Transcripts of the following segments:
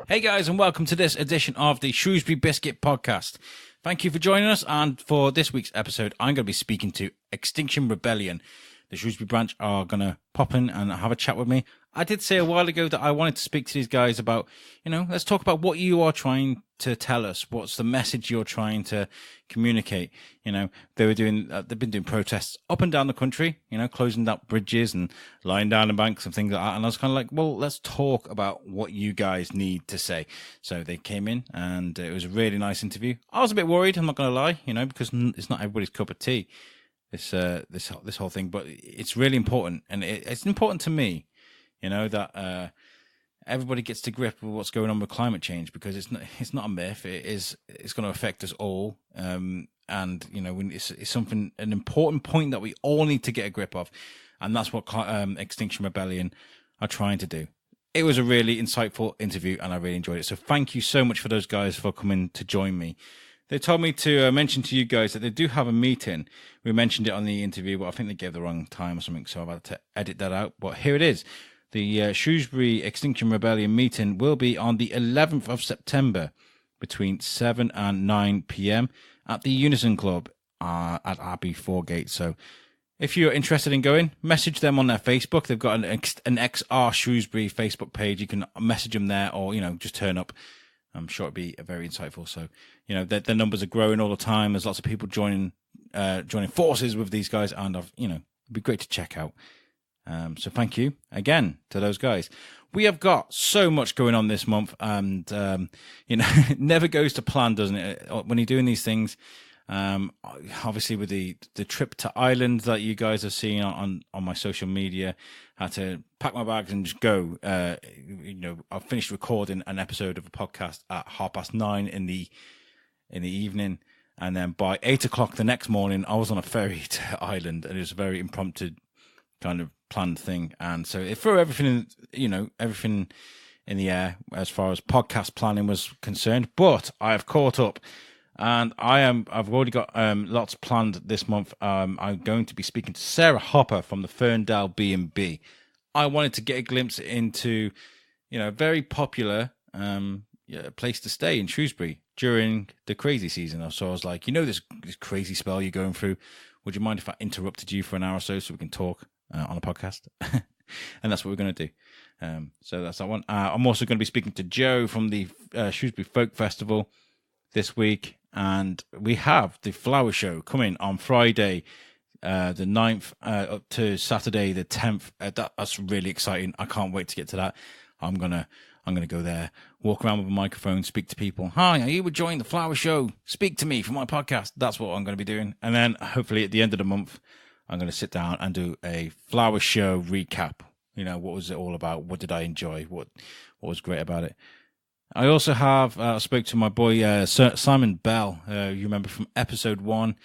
Hey guys, and welcome to this edition of the Shrewsbury Biscuit podcast. Thank you for joining us, and for this week's episode, I'm going to be speaking to Extinction Rebellion. The Shrewsbury branch are going to pop in and have a chat with me. I did say a while ago that I wanted to speak to these guys about, let's talk about what you are trying to tell us. What's the message you're trying to communicate? They've been doing protests up and down the country, closing up bridges and lying down the banks and things like that. And I was kind of like, well, let's talk about what you guys need to say. So they came in and it was a really nice interview. I was a bit worried, I'm not going to lie, because it's not everybody's cup of tea, this whole thing, but it's really important. And it's important to me, that everybody gets to grip with what's going on with climate change, because it's not a myth. It's going to affect us all. It's something, an important point that we all need to get a grip of. And that's what Extinction Rebellion are trying to do. It was a really insightful interview and I really enjoyed it. So thank you so much for those guys for coming to join me. They told me to mention to you guys that they do have a meeting. We mentioned it on the interview, but I think they gave the wrong time or something, so I've had to edit that out. But here it is. The Shrewsbury Extinction Rebellion meeting will be on the 11th of September between 7 and 9 p.m. at the Unison Club at Abbey Foregate. So if you're interested in going, message them on their Facebook. They've got an XR Shrewsbury Facebook page. You can message them there or, just turn up. I'm sure it'd be very insightful. So, their numbers are growing all the time. There's lots of people joining forces with these guys, and it'd be great to check out. So thank you again to those guys. We have got so much going on this month, and it never goes to plan, doesn't it? When you're doing these things, obviously with the trip to Ireland that you guys are seeing on my social media, I had to pack my bags and just go. I finished recording an episode of a podcast at 9:30 in the evening, and then by 8 o'clock the next morning, I was on a ferry to Ireland, and it was a very impromptu kind of planned thing, and so it threw everything in the air as far as podcast planning was concerned. But I have caught up. And I've already got lots planned this month. I'm going to be speaking to Sarah Hopper from the Ferndale B&B. I wanted to get a glimpse into, a very popular place to stay in Shrewsbury during the crazy season. So I was like, this crazy spell you're going through, would you mind if I interrupted you for an hour or so we can talk on a podcast? And that's what we're going to do. So that's that one. I'm also going to be speaking to Joe from the Shrewsbury Folk Festival this week. And we have the flower show coming on Friday, the 9th, up to Saturday, the 10th. That's really exciting. I can't wait to get to that. I'm gonna go there, walk around with a microphone, speak to people. Hi, are you enjoying the flower show? Speak to me for my podcast. That's what I'm going to be doing. And then hopefully at the end of the month, I'm going to sit down and do a flower show recap. What was it all about? What did I enjoy? What was great about it? I also have spoke to my boy Simon Bell. You remember from episode 1.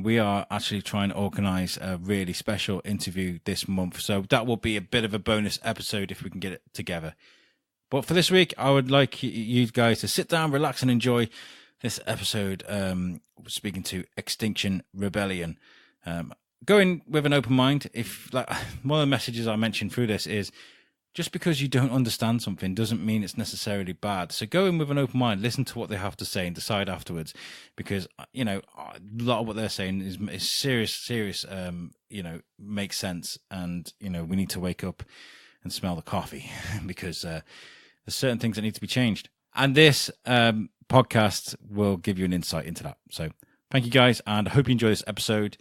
We are actually trying to organise a really special interview this month, so that will be a bit of a bonus episode if we can get it together. But for this week, I would like you guys to sit down, relax, and enjoy this episode. Speaking to Extinction Rebellion, going with an open mind. If one of the messages I mentioned through this is, just because you don't understand something doesn't mean it's necessarily bad. So go in with an open mind, listen to what they have to say and decide afterwards. Because, a lot of what they're saying is serious, makes sense. And, we need to wake up and smell the coffee because there's certain things that need to be changed. And this podcast will give you an insight into that. So thank you guys, and I hope you enjoy this episode.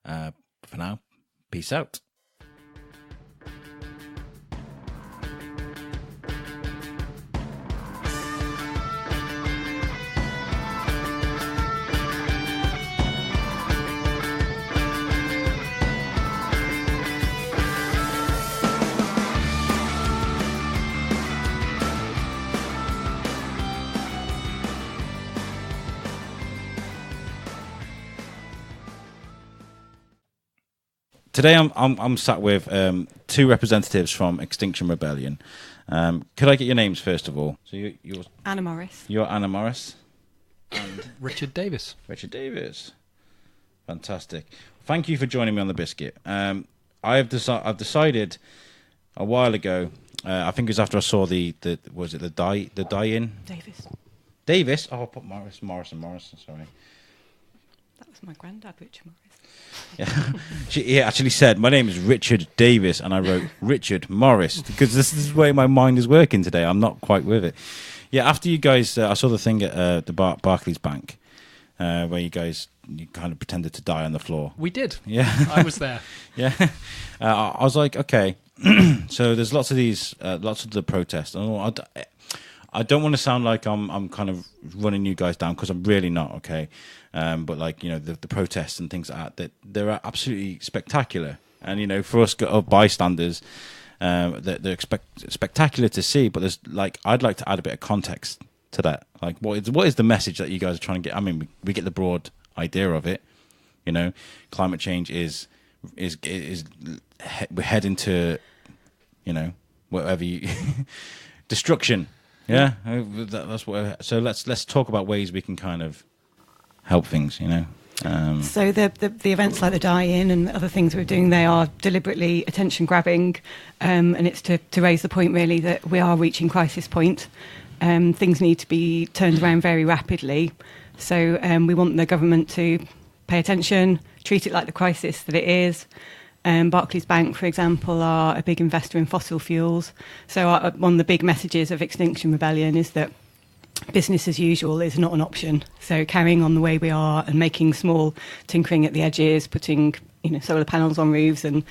For now, peace out. Today I'm sat with two representatives from Extinction Rebellion. Could I get your names first of all? So you're Anna Morris. You're Anna Morris. And Richard Davies. Richard Davies. Fantastic. Thank you for joining me on the Biscuit. I've decided a while ago I think it was after I saw the die-in? Davies? Oh, I put Morrison, sorry. That was my granddad, Richard Morris. Yeah. He actually said, my name is Richard Davies, and I wrote Richard Morris, because this is the way my mind is working today. I'm not quite with it. Yeah, after you guys, I saw the thing at the Barclays Bank, where you kind of pretended to die on the floor. We did. Yeah. I was there. Yeah. I was like, okay, so there's lots of the protests. I don't want to sound like I'm kind of running you guys down, because I'm really not, okay? But like, the protests and things like that they're absolutely spectacular. And, for us bystanders, they're spectacular to see. But there's I'd like to add a bit of context to that. Like, what is the message that you guys are trying to get? I mean, we get the broad idea of it. Climate change is we're heading to, whatever destruction. Yeah, that's what. So let's talk about ways we can kind of help things. So the events like the die-in and other things we're doing, they are deliberately attention grabbing, and it's to raise the point really that we are reaching crisis point. Things need to be turned around very rapidly. So we want the government to pay attention, treat it like the crisis that it is. Barclays Bank, for example, are a big investor in fossil fuels. So one of the big messages of Extinction Rebellion is that business as usual is not an option. So carrying on the way we are and making small tinkering at the edges, putting solar panels on roofs and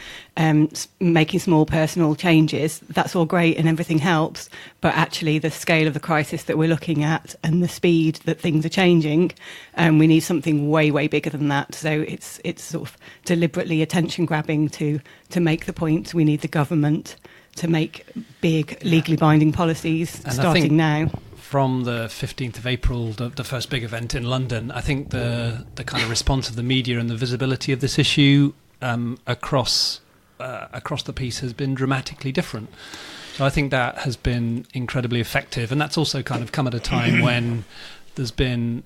making small personal changes, that's all great and everything helps. But actually the scale of the crisis that we're looking at and the speed that things are changing, we need something way, way bigger than that. So it's sort of deliberately attention grabbing to make the point. We need the government to make big legally binding policies starting now. From the 15th of April, the first big event in London, I think the kind of response of the media and the visibility of this issue across the piece has been dramatically different. So I think that has been incredibly effective, and that's also kind of come at a time when there's been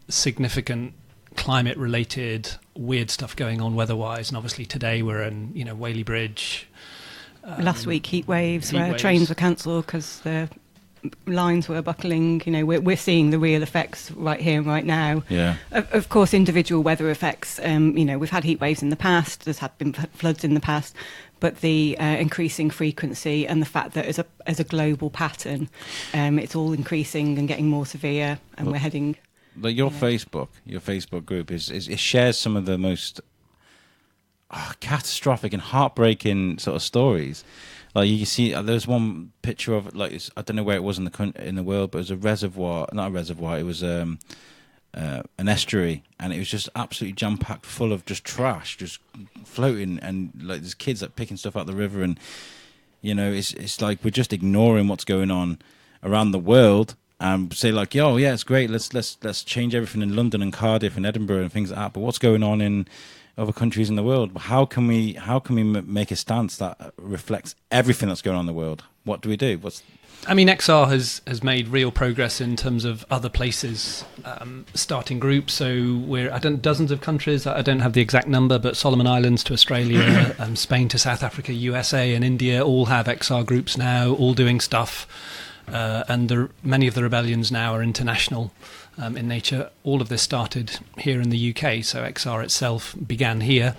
significant climate-related weird stuff going on weather-wise, and obviously today we're in Whaley Bridge. Last week, heat waves where trains were cancelled because the lines were buckling. We're seeing the real effects right here and right now. Yeah. Of course, individual weather effects. We've had heat waves in the past. There's been floods in the past, but the increasing frequency and the fact that as a global pattern, it's all increasing and getting more severe, and we're heading. But your Facebook group it shares some of the most catastrophic and heartbreaking sort of stories. Like you see, there's one picture of it. I don't know where it was in the world, but it was a reservoir, not a reservoir. It was an estuary, and it was just absolutely jam packed full of just trash, just floating, and there's kids picking stuff out of the river, and it's like we're just ignoring what's going on around the world, and say oh yeah, it's great. Let's change everything in London and Cardiff and Edinburgh and things like that. But what's going on in other countries in the world? How can we make a stance that reflects everything that's going on in the world? What do we do? XR has made real progress in terms of other places starting groups. So we're dozens of countries. I don't have the exact number, but Solomon Islands to Australia, Spain to South Africa, USA and India all have XR groups now, all doing stuff. And many of the rebellions now are international in nature. All of this started here in the UK, so XR itself began here.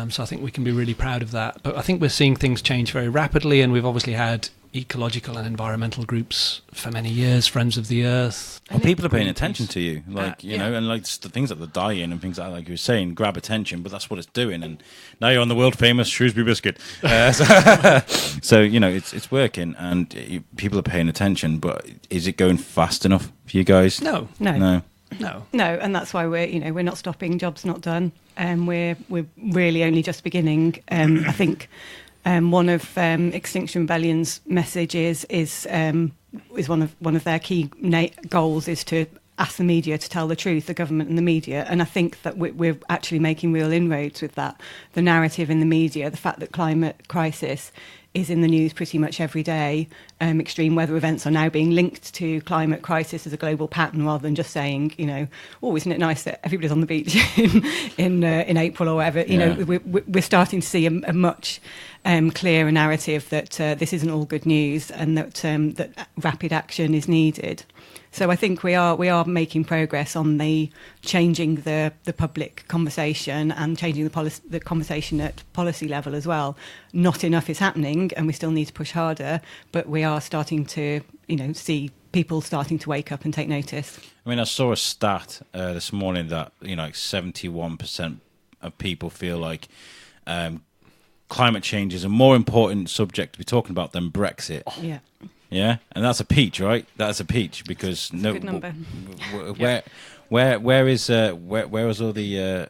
So I think we can be really proud of that. But I think we're seeing things change very rapidly, and we've obviously had ecological and environmental groups for many years, Friends of the Earth. Well, people are paying attention to you, and the things like the die-in and things like you were saying, grab attention, but that's what it's doing. And now you're on the world famous Shrewsbury Biscuit. So it's working, and people are paying attention. But is it going fast enough for you guys? No, and that's why we're not stopping. Job's not done, and we're really only just beginning. I think. One of Extinction Rebellion's messages is one of their key goals is to ask the media to tell the truth, the government and the media. And I think that we're actually making real inroads with that. The narrative in the media, the fact that climate crisis is in the news pretty much every day. Extreme weather events are now being linked to climate crisis as a global pattern, rather than just saying, oh, isn't it nice that everybody's on the beach in April or whatever. We're starting to see a much clearer narrative that this isn't all good news, and that rapid action is needed. So I think we are making progress on the changing the public conversation and changing the conversation at policy level as well. Not enough is happening, and we still need to push harder, but we are starting to see people starting to wake up and take notice. I mean, I saw a stat this morning that 71% of people feel like climate change is a more important subject to be talking about than Brexit. Yeah. Yeah, and that's a peach, right? That's a peach because that's a good number. Where is all the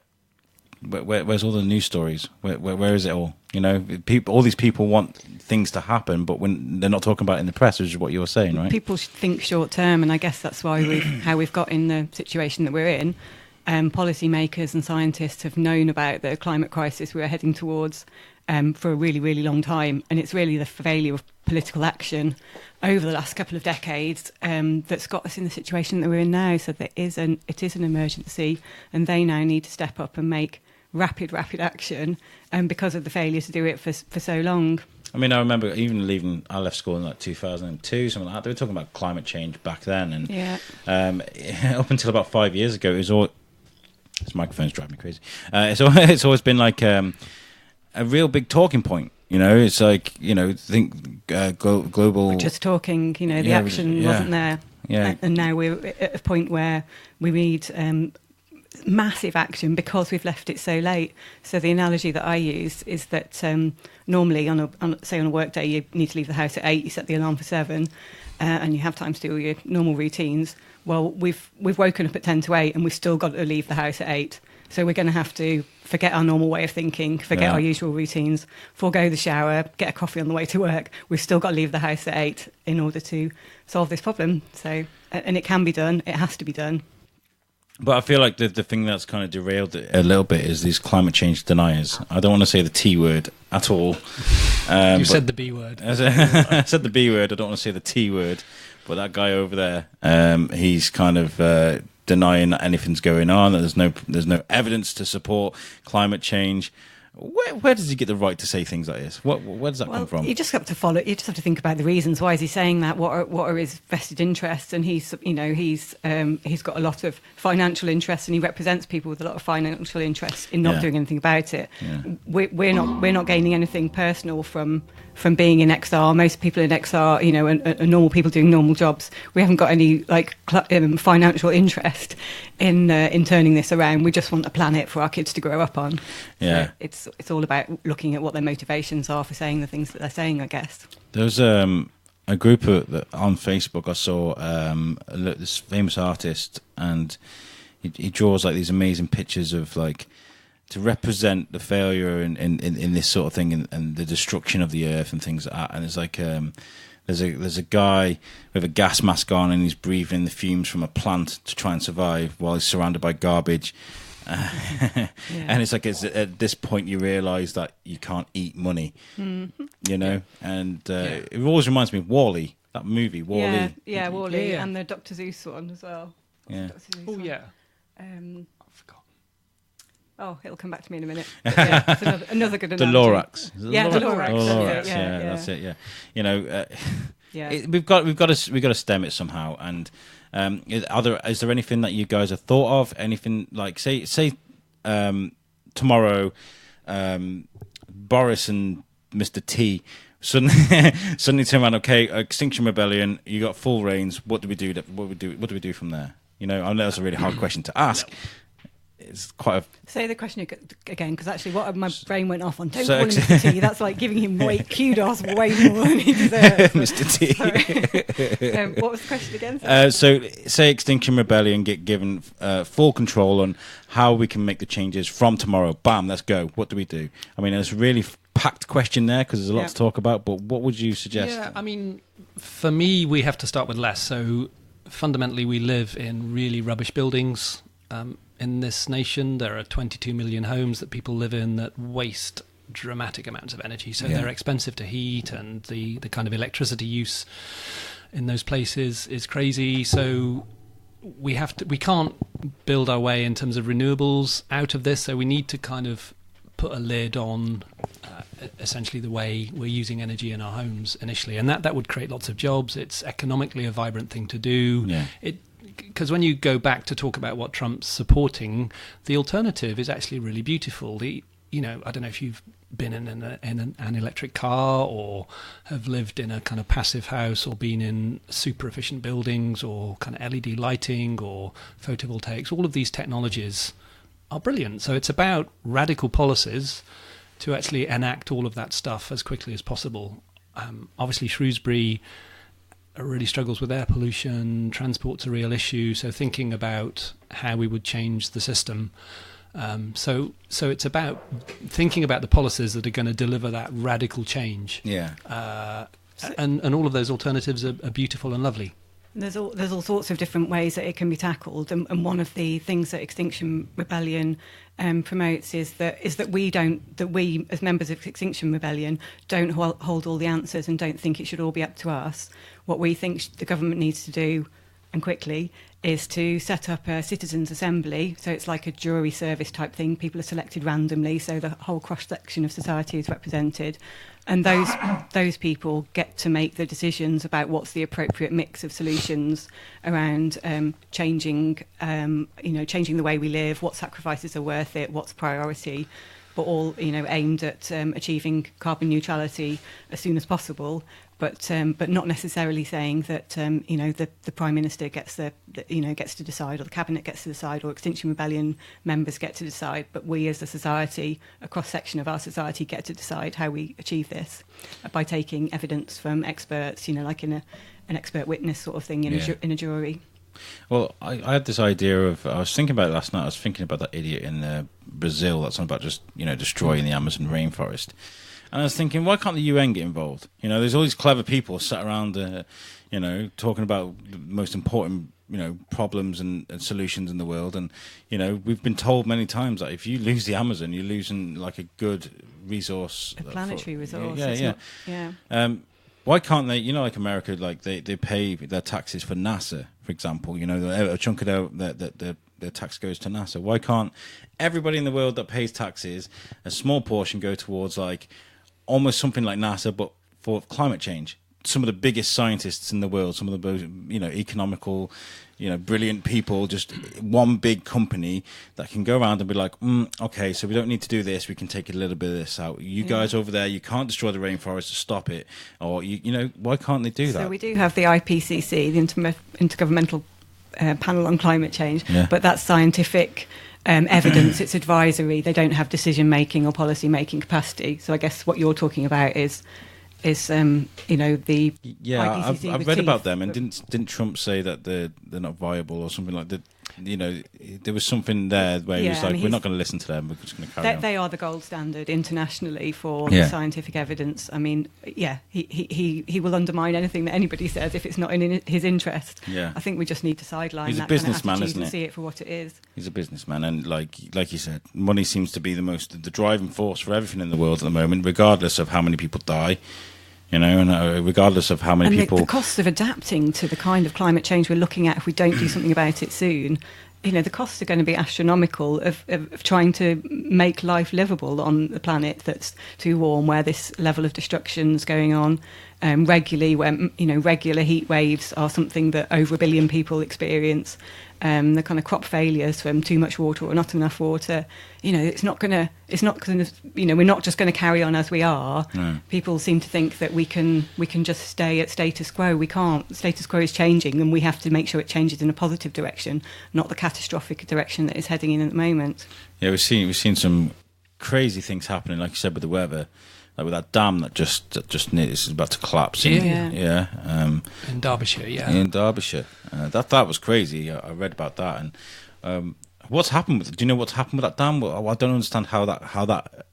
where's all the news stories? Where is it all? All these people want things to happen, but when they're not talking about it in the press, which is what you were saying, right? People think short term, and I guess that's why we've got in the situation that we're in. Policymakers and scientists have known about the climate crisis we are heading towards for a really, really long time, and it's really the failure of political action over the last couple of decades that's got us in the situation that we're in now. So it is an emergency, and they now need to step up and make rapid action because of the failure to do it for so long. I mean, I remember I left school in 2002, something like that. They were talking about climate change back then, and up until about 5 years ago, it was all. This microphone's driving me crazy. It's always been like a real big talking point. It's like think global. We're just talking. The action wasn't there. Yeah, and now we're at a point where we need massive action because we've left it so late. So the analogy that I use is that normally on a work day you need to leave the house at 8. You set the alarm for 7, and you have time to do all your normal routines. Well, we've woken up at 10 to 8, and we've still got to leave the house at 8. So we're going to have to forget our normal way of thinking, forget our usual routines, forego the shower, get a coffee on the way to work. We've still got to leave the house at 8 in order to solve this problem. So, and it can be done. It has to be done. But I feel like the thing that's kind of derailed it a little bit is these climate change deniers. I don't want to say the T word at all. You said the B word. I said the B word. I don't want to say the T word. But that guy over there, he's kind of denying that anything's going on. That there's no evidence to support climate change. Where does he get the right to say things like this? Where does that come from? You just have to follow. You just have to think about the reasons. Why is he saying that? What are his vested interests? And he's got a lot of financial interests, and he represents people with a lot of financial interests in not doing anything about it. Yeah. We're not gaining anything personal from being in XR. Most people in XR, are normal people doing normal jobs. We haven't got any financial interest in turning this around. We just want a planet for our kids to grow up on. Yeah, so it's all about looking at what their motivations are for saying the things that they're saying, I guess. There's a group on Facebook. I saw this famous artist, and he draws like these amazing pictures of like to represent the failure in this sort of thing and the destruction of the earth and things like that. And it's like there's a guy with a gas mask on, and he's breathing in the fumes from a plant to try and survive while he's surrounded by garbage. And it's like at this point you realise that you can't eat money, and it always reminds me of WALL-E, that movie WALL-E. Yeah, WALL-E, and the Dr. Zeus one as well. Yeah. I forgot. Oh, it'll come back to me in a minute. Yeah, it's another good analogy. The Lorax. Yeah, the Lorax. That's it. We've got to stem it somehow. And is there anything that you guys have thought of? Anything like say tomorrow, Boris and Mr. T suddenly turn around. Okay, Extinction Rebellion. You got full reins. What do we do? What do we do from there? I know that's a really hard question to ask. It's quite a... Say the question again, because actually my brain went off on, don't call him Mr. T. That's like giving him kudos way more than he deserves. Mr. T. What was the question again? So say Extinction Rebellion get given full control on how we can make the changes from tomorrow. Bam, let's go. What do we do? I mean, it's a really packed question there because there's a lot to talk about, but what would you suggest? Yeah, I mean, for me, we have to start with less. So fundamentally, we live in really rubbish buildings. In this nation, there are 22 million homes that people live in that waste dramatic amounts of energy. So they're expensive to heat, and the kind of electricity use in those places is crazy. So we can't build our way in terms of renewables out of this. So we need to kind of put a lid on essentially the way we're using energy in our homes initially, and that would create lots of jobs. It's economically a vibrant thing to do. Because when you go back to talk about what Trump's supporting, the alternative is actually really beautiful. I don't know if you've been in an electric car, or have lived in a kind of passive house, or been in super efficient buildings, or kind of LED lighting, or photovoltaics. All of these technologies are brilliant. So it's about radical policies to actually enact all of that stuff as quickly as possible. Obviously, Shrewsbury really struggles with air pollution. Transport's a real issue. So thinking about how we would change the system. So it's about thinking about the policies that are going to deliver that radical change. And all of those alternatives are beautiful and lovely. There's all sorts of different ways that it can be tackled, and one of the things that Extinction Rebellion promotes is that we as members of Extinction Rebellion don't hold all the answers and don't think it should all be up to us. What we think the government needs to do, and quickly, is to set up a citizens' assembly. So it's like a jury service type thing. People are selected randomly, so the whole cross-section of society is represented. And those people get to make the decisions about what's the appropriate mix of solutions around changing the way we live, what sacrifices are worth it, what's priority, but all aimed at achieving carbon neutrality as soon as possible. But not necessarily saying that the Prime Minister gets to decide, or the Cabinet gets to decide, or Extinction Rebellion members get to decide. But we as a society, a cross-section of our society, get to decide how we achieve this by taking evidence from experts, like in an expert witness sort of thing in a jury. Well, I had this idea of, I was thinking about it last night, I was thinking about that idiot in Brazil that's on about just, destroying the Amazon rainforest. And I was thinking, why can't the UN get involved? There's all these clever people sat around, talking about the most important, problems and solutions in the world. And, we've been told many times that if you lose the Amazon, you're losing like a good resource. A planetary resource. Why can't they, like America, like they pay their taxes for NASA, for example, a chunk of their tax goes to NASA. Why can't everybody in the world that pays taxes, a small portion go towards like almost something like NASA, but for climate change? Some of the biggest scientists in the world, some of the most, economical, brilliant people, just one big company that can go around and be like, okay, so we don't need to do this. We can take a little bit of this out. You guys over there, you can't destroy the rainforest to stop it. Or, why can't they do that? So we do have the IPCC, the Intergovernmental Panel on Climate Change, but that's scientific evidence. It's advisory. They don't have decision-making or policy-making capacity. So I guess what you're talking about is the IPCC. I've read about them, and didn't Trump say that they're not viable or something like that? There was something there where he was like, we're not going to listen to them, we're just going to carry on. They are the gold standard internationally for scientific evidence. I mean, he will undermine anything that anybody says if it's not in his interest. I think we just need to sideline He's that a businessman, kind of isn't attitude and he? see it for what it is. He's a businessman, and like you said, money seems to be the driving force for everything in the world at the moment, regardless of how many people die. And regardless of how many people... the costs of adapting to the kind of climate change we're looking at if we don't do something about it soon, the costs are going to be astronomical of trying to make life livable on the planet that's too warm, where this level of destruction's going on regularly, where, regular heat waves are something that over 1 billion people experience. The kind of crop failures from too much water or not enough water, we're not just going to carry on as we are. No. People seem to think that we can just stay at status quo. We can't. Status quo is changing, and we have to make sure it changes in a positive direction, not the catastrophic direction that it's heading in at the moment. Yeah, we've seen some crazy things happening, like you said, with the weather. Like with that dam that just is about to collapse. In Derbyshire, in Derbyshire. That was crazy. I read about that. And what's happened? Do you know what's happened with that dam? Well, I don't understand how that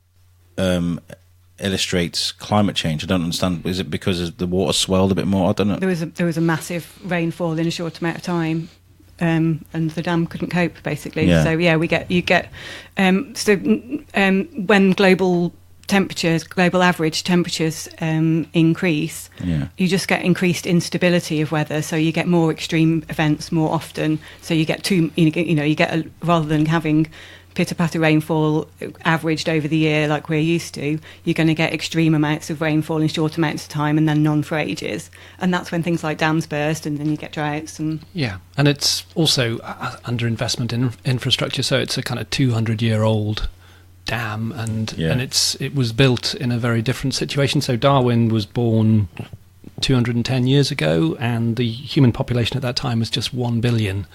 illustrates climate change. I don't understand. Is it because the water swelled a bit more? I don't know. There was a massive rainfall in a short amount of time. And the dam couldn't cope, basically. So when global temperatures, global average temperatures increase, you just get increased instability of weather. So you get more extreme events more often. So you get rather than having pitter-patter rainfall averaged over the year like we're used to, you're going to get extreme amounts of rainfall in short amounts of time and then none for ages. And that's when things like dams burst and then you get droughts. And it's also underinvestment in infrastructure. So it's a kind of 200-year-old dam, and it was built in a very different situation. So Darwin was born 210 years ago, and the human population at that time was just 1 billion.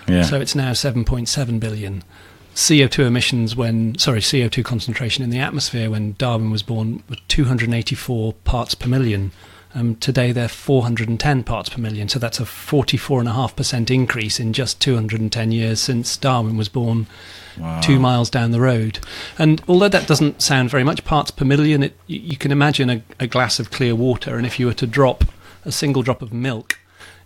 So it's now 7.7 billion. CO2 concentration in the atmosphere when Darwin was born was 284 parts per million. Today they're 410 parts per million, so that's a 44.5% increase in just 210 years since Darwin was born. Wow. 2 miles down the road. And although that doesn't sound very much, parts per million, you can imagine a glass of clear water, and if you were to drop a single drop of milk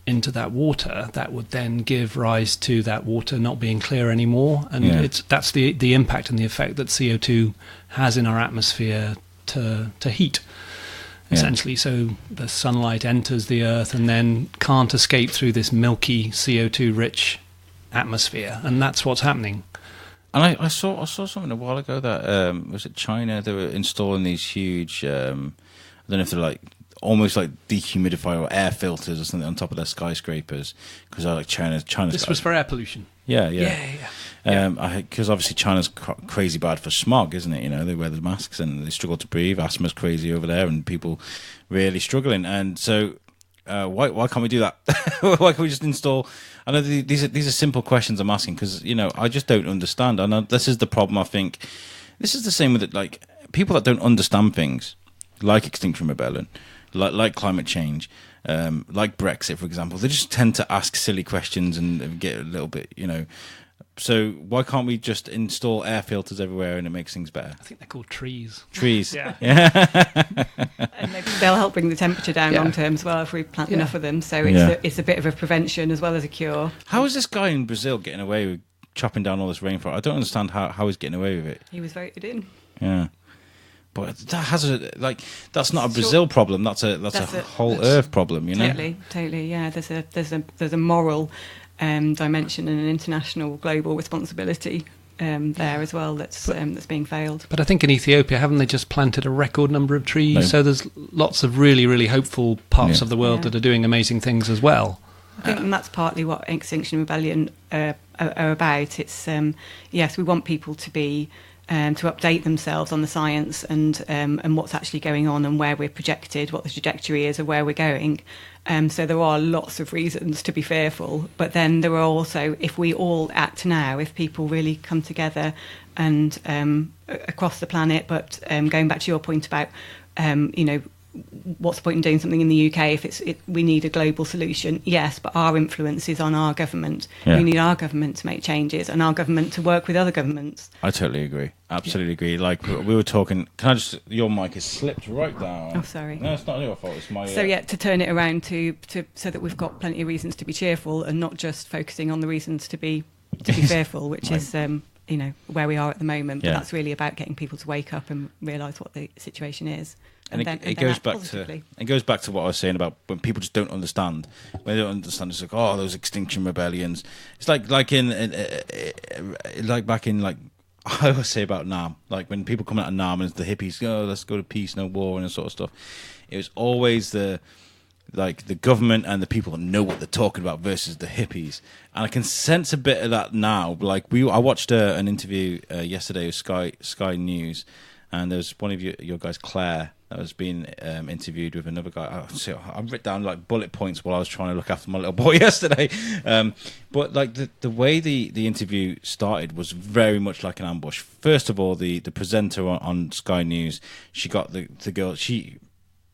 into that water, that would then give rise to that water not being clear anymore. And that's the impact and the effect that CO2 has in our atmosphere to heat, essentially. So the sunlight enters the earth and then can't escape through this milky CO2-rich atmosphere, and that's what's happening. And I saw something a while ago that was it China? They were installing these huge, I don't know if they're like almost like dehumidifier or air filters or something on top of their skyscrapers, because I like China's. This was for air pollution. Because obviously China's crazy bad for smog, isn't it? You know, they wear the masks and they struggle to breathe. Asthma's crazy over there, and people really struggling. And so, why can't we do that? Why can't we just install? I know these are simple questions I'm asking, because I just don't understand. And this is the problem. I think this is the same with it. Like people that don't understand things, like Extinction Rebellion, like climate change, like Brexit, for example, they just tend to ask silly questions and get a little bit, So why can't we just install air filters everywhere and it makes things better? I think they're called trees. Trees. And maybe they'll help bring the temperature down long term as well if we plant enough of them. So it's a bit of a prevention as well as a cure. How is this guy in Brazil getting away with chopping down all this rainforest? I don't understand how he's getting away with it. He was voted in. Yeah. But that has that's not a Brazil problem. That's a whole Earth problem, Totally. Yeah, there's a moral dimension and an international global responsibility there as well that's being failed. But I think in Ethiopia, haven't they just planted a record number of trees? No. So there's lots of really, really hopeful parts of the world that are doing amazing things as well. I think and that's partly what Extinction Rebellion are about. It's yes, we want people to be to update themselves on the science and what's actually going on and where we're projected, what the trajectory is of where we're going. So there are lots of reasons to be fearful, but then there are also, if we all act now, if people really come together and across the planet, but going back to your point about, what's the point in doing something in the UK if we need a global solution? Yes, but our influence is on our government. We need our government to make changes and our government to work with other governments. I totally agree. Absolutely agree. Like we were talking, your mic has slipped right down. Oh, sorry. No, it's not your fault. It's my... So to turn it around to so that we've got plenty of reasons to be cheerful and not just focusing on the reasons to be fearful, which is where we are at the moment. But that's really about getting people to wake up and realise what the situation is. And it goes back to what I was saying about when people just don't understand. When they don't understand, it's like, oh, those Extinction Rebellions. It's like back in I always say about Nam, like when people come out of Nam and the hippies go, let's go to peace, no war, and that sort of stuff. It was always the government and the people that know what they're talking about versus the hippies. And I can sense a bit of that now. Like I watched an interview yesterday with Sky News, and there's one of your guys, Claire, that was being interviewed with another guy. I've written down like bullet points while I was trying to look after my little boy yesterday. But like the way the interview started was very much like an ambush. First of all, the presenter on Sky News, she got the girl, she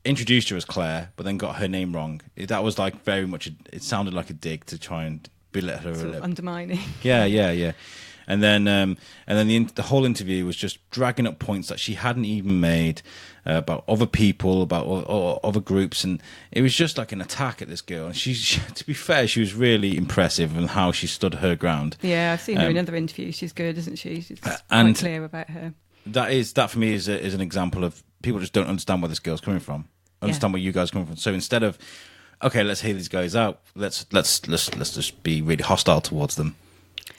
introduced her as Claire, but then got her name wrong. That was like very much, it sounded like a dig to try and belittle her a little. Undermining. Yeah. And then the whole interview was just dragging up points that she hadn't even made about other people, about other groups, and it was just like an attack at this girl. And she, to be fair, she was really impressive in how she stood her ground. Yeah, I've seen her in other interviews. She's good, isn't she? She's quite clear about her. that for me is an example of people just don't understand where this girl's coming from. Understand where you guys are coming from. So instead of, okay, let's hear these guys out. Let's just be really hostile towards them.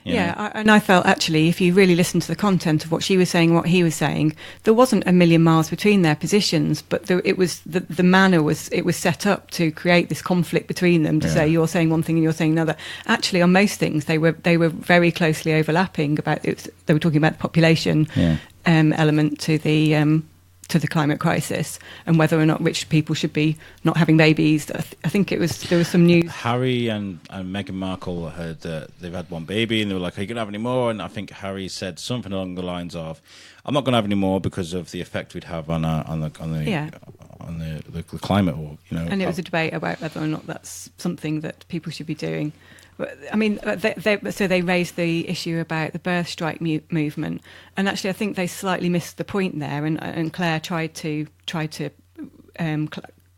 And I felt actually, if you really listen to the content of what she was saying, and what he was saying, there wasn't a million miles between their positions, but it was the manner was set up to create this conflict between them to say you're saying one thing and you're saying another. Actually, on most things, they were very closely overlapping. They were talking about the population element to the climate crisis and whether or not rich people should be not having babies. I think there was some news. Harry and Meghan Markle had they've had one baby and they were like, "Are you going to have any more?" And I think Harry said something along the lines of, "I'm not going to have any more because of the effect we'd have on the climate." Or and it was a debate about whether or not that's something that people should be doing. I mean, so they raised the issue about the birth strike movement, and actually, I think they slightly missed the point there. And Claire tried to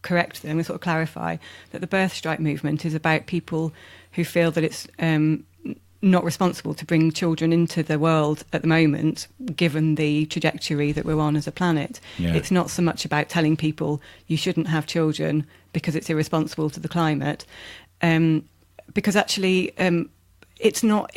correct them and sort of clarify that the birth strike movement is about people who feel that it's not responsible to bring children into the world at the moment, given the trajectory that we're on as a planet. Yeah. It's not so much about telling people you shouldn't have children because it's irresponsible to the climate. Because actually, it's not,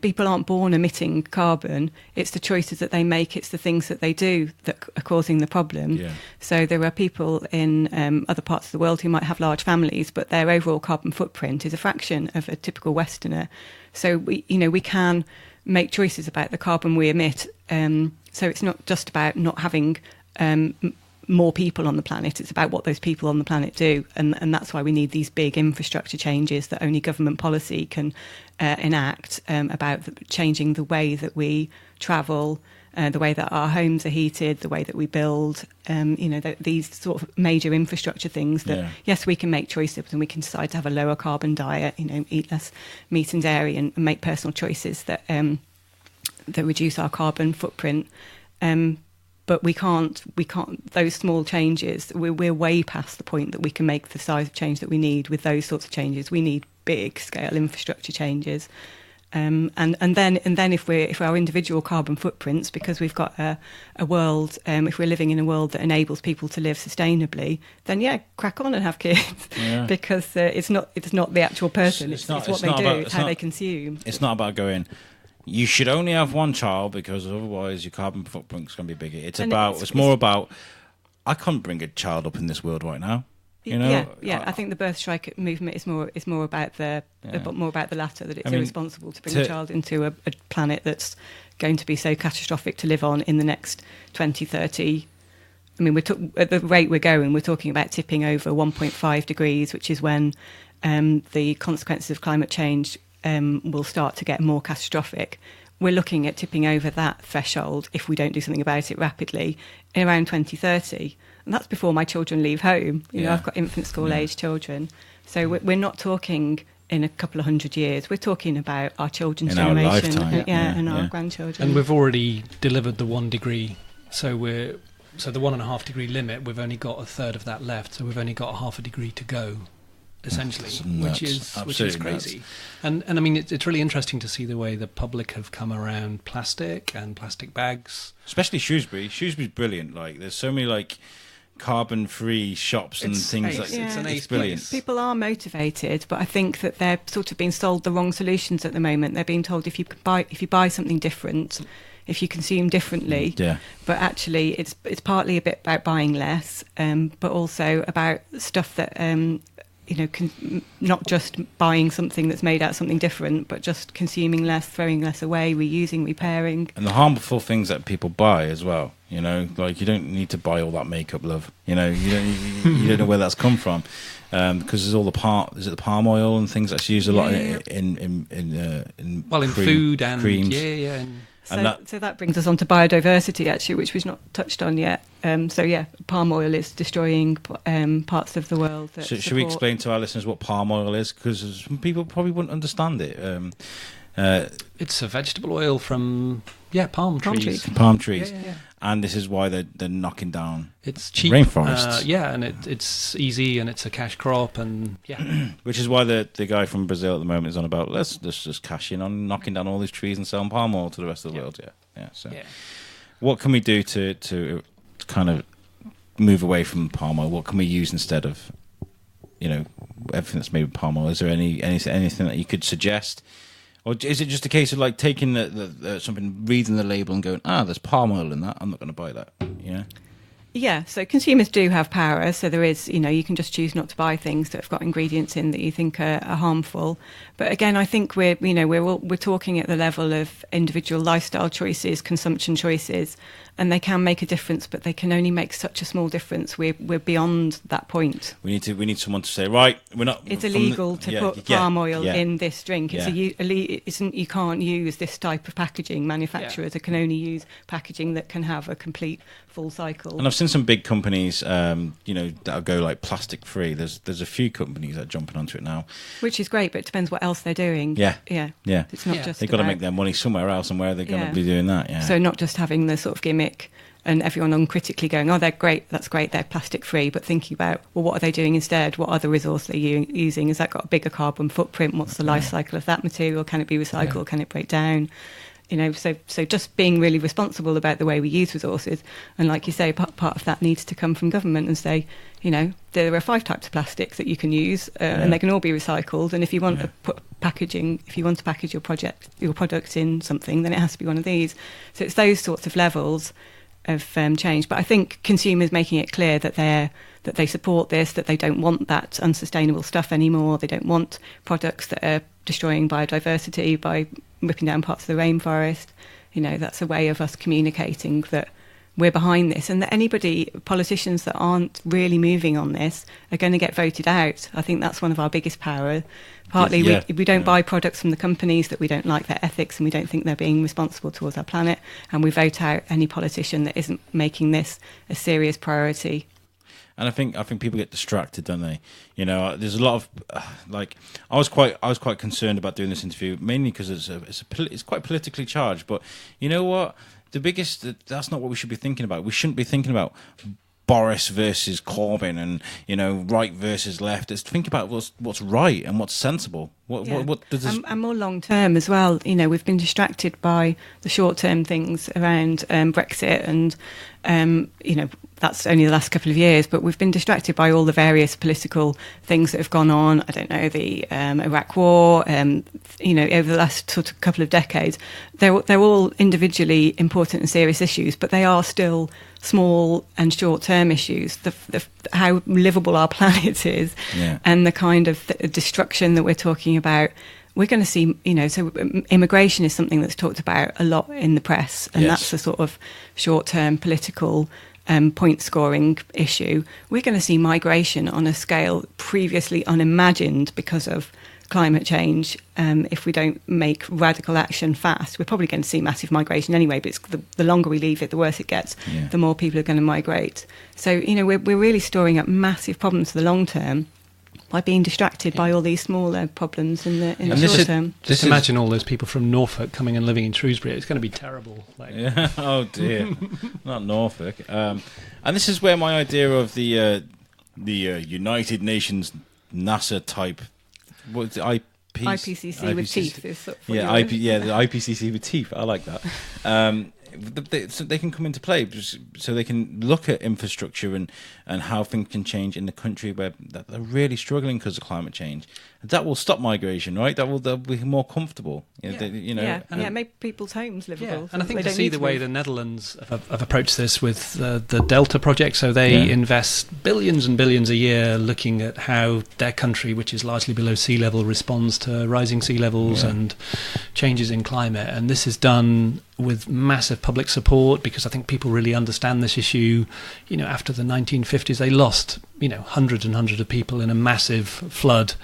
people aren't born emitting carbon. It's the choices that they make. It's the things that they do that are causing the problem. Yeah. So there are people in other parts of the world who might have large families, but their overall carbon footprint is a fraction of a typical Westerner. So we can make choices about the carbon we emit. So it's not just about not having more people on the planet. It's about what those people on the planet do, and that's why we need these big infrastructure changes that only government policy can enact, about changing the way that we travel, the way that our homes are heated, the way that we build, these sort of major infrastructure things that, yes, we can make choices and we can decide to have a lower carbon diet, eat less meat and dairy and make personal choices that reduce our carbon footprint. But we can't. Those small changes. We're way past the point that we can make the size of change that we need with those sorts of changes. We need big scale infrastructure changes, and then if our individual carbon footprints, because we've got a world, if we're living in a world that enables people to live sustainably, then crack on and have kids, because it's not the actual person. It's what they do. It's how they consume. It's not about going, you should only have one child because otherwise your carbon footprint's going to be bigger. It's more about, I can't bring a child up in this world right now. I think the birth strike movement is more about the latter, that it's irresponsible to bring a child into a planet that's going to be so catastrophic to live on in the next 20, 30. I mean, at the rate we're going, we're talking about tipping over 1.5 degrees, which is when the consequences of climate change will start to get more catastrophic. We're looking at tipping over that threshold, if we don't do something about it rapidly, in around 2030. And that's before my children leave home. I've got infant school-age children. So we're not talking in a couple of 100 years. We're talking about our children's generation. And our grandchildren. And we've already delivered the 1 degree. So the 1.5 degree limit, we've only got a third of that left. So we've only got a half a degree to go, essentially, which is crazy. And I mean, it's really interesting to see the way the public have come around plastic and plastic bags, especially Shrewsbury. Shrewsbury's brilliant. Like, there's so many carbon-free shops and things. It's brilliant. People are motivated, but I think that they're sort of being sold the wrong solutions at the moment. They're being told if you buy something different, if you consume differently, but actually it's partly a bit about buying less, but also about stuff that not just buying something that's made out of something different, but just consuming less, throwing less away, reusing, repairing. And the harmful things that people buy as well, like you don't need to buy all that makeup, love. You don't know where that's come from, because there's all the palm oil and things that's used a lot in food and creams. So that brings us on to biodiversity, actually, which we've not touched on yet. Palm oil is destroying parts of the world. Should we explain to our listeners what palm oil is? Because some people probably wouldn't understand it. It's a vegetable oil from palm trees. Palm trees. Yeah. And this is why they're knocking down. It's cheap, rainforests. And it's easy, and it's a cash crop, and which is why the guy from Brazil at the moment is on about let's just cash in on knocking down all these trees and selling palm oil to the rest of the world. What can we do to kind of move away from palm oil? What can we use instead of, everything that's made with palm oil? Is there anything that you could suggest? Or is it just a case of like taking the something, reading the label and going, there's palm oil in that, I'm not going to buy that, Yeah, so consumers do have power. So there is, you can just choose not to buy things that have got ingredients in that you think are harmful. But again, I think we're talking at the level of individual lifestyle choices, consumption choices, and they can make a difference, but they can only make such a small difference. We're beyond that point. We need someone to say, right, we're not. It's illegal to put palm oil in this drink. You can't use this type of packaging. Manufacturers can only use packaging that can have a complete full cycle. And I've seen some big companies, that'll go like plastic free. There's a few companies that are jumping onto it now, which is great, but it depends what else they're doing. Yeah. It's not just they've got to make their money somewhere else, and where are they going to be doing that? Yeah. So not just having the sort of gimmick and everyone uncritically going, they're great, that's great, they're plastic free, but thinking about, well, what are they doing instead? What other resource are you using? Has that got a bigger carbon footprint? What's the life cycle of that material? Can it be recycled? Yeah. Can it break down? So just being really responsible about the way we use resources. And like you say, part of that needs to come from government and say, there are 5 types of plastics that you can use, and they can all be recycled. And if you want to put packaging, if you want to package your product in something, then it has to be one of these. So it's those sorts of levels of change. But I think consumers making it clear that they support this, that they don't want that unsustainable stuff anymore. They don't want products that are destroying biodiversity by ripping down parts of the rainforest. That's a way of us communicating that we're behind this, and that politicians that aren't really moving on this are going to get voted out. I think that's one of our biggest power. Partly we don't buy products from the companies that we don't like their ethics and we don't think they're being responsible towards our planet, and we vote out any politician that isn't making this a serious priority. And I think people get distracted, don't they? There's a lot of I was quite concerned about doing this interview, mainly because it's quite politically charged. But you know what? That's not what we should be thinking about. We shouldn't be thinking about Boris versus Corbyn and right versus left. It's think about what's right and what's sensible. What does this... and more long term as well. We've been distracted by the short term things around Brexit and that's only the last couple of years, but we've been distracted by all the various political things that have gone on. I don't know, the Iraq War, over the last sort of couple of decades. They're all individually important and serious issues, but they are still small and short-term issues. How livable our planet is, and the kind of destruction that we're talking about. We're going to see, so immigration is something that's talked about a lot in the press, and that's a sort of short-term political point-scoring issue. We're going to see migration on a scale previously unimagined because of climate change. If we don't make radical action fast, we're probably going to see massive migration anyway, but the longer we leave it, the worse it gets, the more people are going to migrate. So, we're really storing up massive problems for the long term by being distracted by all these smaller problems in the short term. Just imagine all those people from Norfolk coming and living in Shrewsbury. It's going to be terrible. Oh dear, not Norfolk. And this is where my idea of the United Nations NASA type, what's it, IPCC with teeth is sort of the IPCC with teeth. I like that. So they can come into play, so they can look at infrastructure and how things can change in the country where they're really struggling because of climate change. That will stop migration, right? They'll be more comfortable. Make people's homes livable. Yeah. And I think to see the way the Netherlands have approached this with the Delta project, so they invest billions and billions a year looking at how their country, which is largely below sea level, responds to rising sea levels and changes in climate. And this is done with massive public support, because I think people really understand this issue. After the 1950s, they lost, hundreds and hundreds of people in a massive flood,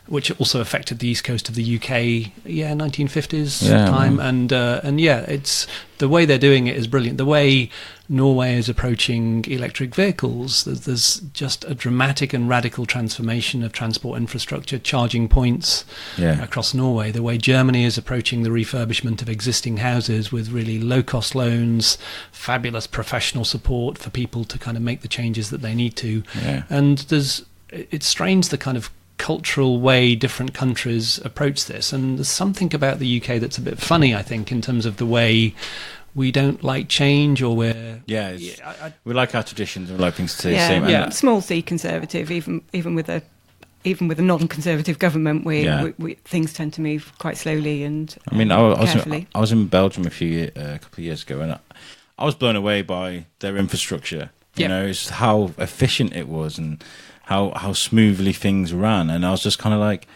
which also affected the east coast of the UK, 1950s time. And it's the way they're doing it is brilliant. The way Norway is approaching electric vehicles, there's just a dramatic and radical transformation of transport infrastructure, charging points across Norway. The way Germany is approaching the refurbishment of existing houses with really low-cost loans, fabulous professional support for people to kind of make the changes that they need to. And it strains the kind of cultural way different countries approach this, and there's something about the UK that's a bit funny, I think, in terms of the way we don't like change, or we're we like our traditions and we like things to stay the Yeah, same. yeah. Small C conservative, even with a non-conservative government, we things tend to move quite slowly and I mean, carefully. I was in Belgium a couple of years ago, and I was blown away by their infrastructure. You know, it's how efficient it was and how smoothly things ran, and I was just kind of like,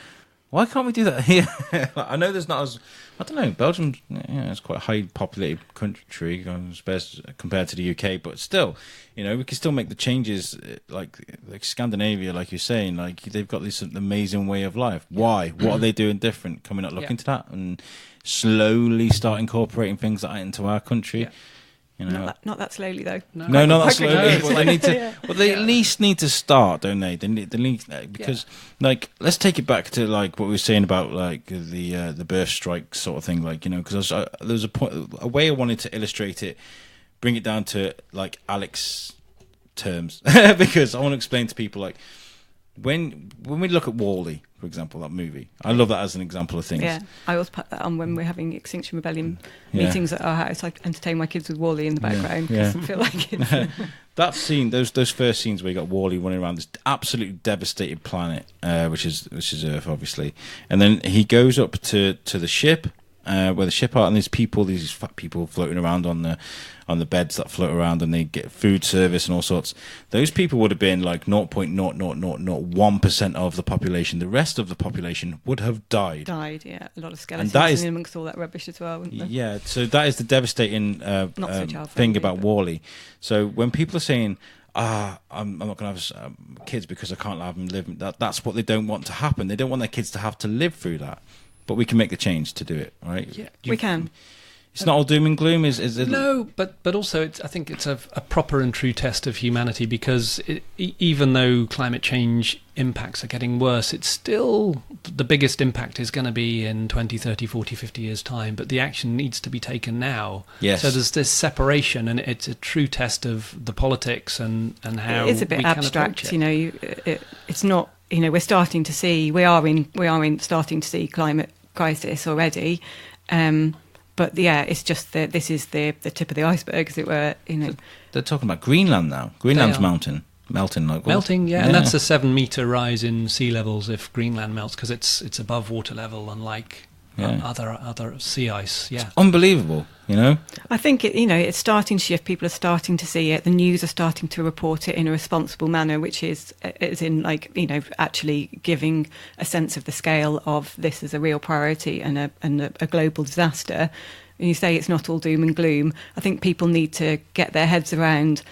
why can't we do that here? I know there's not as, I don't know, Belgium, it's quite a high populated country compared to the UK, but still, you know, we can still make the changes like Scandinavia, like you're saying, like they've got this amazing way of life. Why? What are they doing different? Can we not look into that and slowly start incorporating things like that into our country? Yeah. You know, not that slowly though. No, not that slowly. No. Well, they need to. Well, they at least need to start, don't they? They need because, like, let's take it back to like what we were saying about like the birth strike sort of thing, like, you know, because there was a way I wanted to illustrate it, bring it down to like Alex terms, because I want to explain to people like when we look at Wall-E, for example, that movie. I love that as an example of things. Yeah, I always put that on when we're having Extinction Rebellion meetings at our house. I entertain my kids with Wall-E in the background because I feel like it's... That scene, those first scenes where you got Wall-E running around this absolutely devastated planet, which is Earth, obviously, and then he goes up to the ship where the ship are, and these fat people floating around on the beds that float around, and they get food service and all sorts. Those people would have been like 0.0001% of the population. The rest of the population would have died. Yeah. A lot of skeletons in amongst all that rubbish as well, wouldn't there? Yeah, so that is the devastating thing about Wall-E. So when people are saying, I'm not going to have kids because I can't have them live, that's what they don't want to happen. They don't want their kids to have to live through that. But we can make the change to do it, right? Yeah, we can. It's not all doom and gloom, is it? No, but also I think it's a proper and true test of humanity, because even though climate change impacts are getting worse, it's still, the biggest impact is going to be in 20, 30, 40, 50 years' time, but the action needs to be taken now. Yes. So there's this separation, and it's a true test of the politics and how it is a bit we abstract, can approach you know. It's not, you know, we're starting to see, starting to see climate crisis already. But yeah, it's just that this is the tip of the iceberg, as it were. You know, they're talking about Greenland now. Greenland's melting. Melting, yeah, and that's a 7-meter rise in sea levels if Greenland melts, because it's above water level, unlike other sea ice. Yeah, it's unbelievable. You know, I think it's starting to shift. People are starting to see it. The news are starting to report it in a responsible manner, which is in, like, you know, actually giving a sense of the scale of this as a real priority and a global disaster. And you say it's not all doom and gloom. I think people need to get their heads around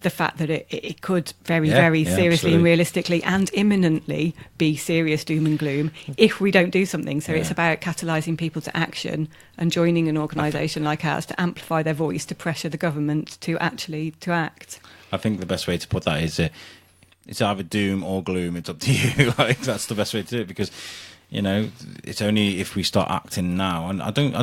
the fact that it could very seriously absolutely. and realistically and imminently be serious doom and gloom if we don't do something. So it's about catalysing people to action and joining an organisation like ours to amplify their voice, to pressure the government to act. I think the best way to put that is it's either doom or gloom. It's up to you. Like, that's the best way to do it, because, you know, it's only if we start acting now. And I don't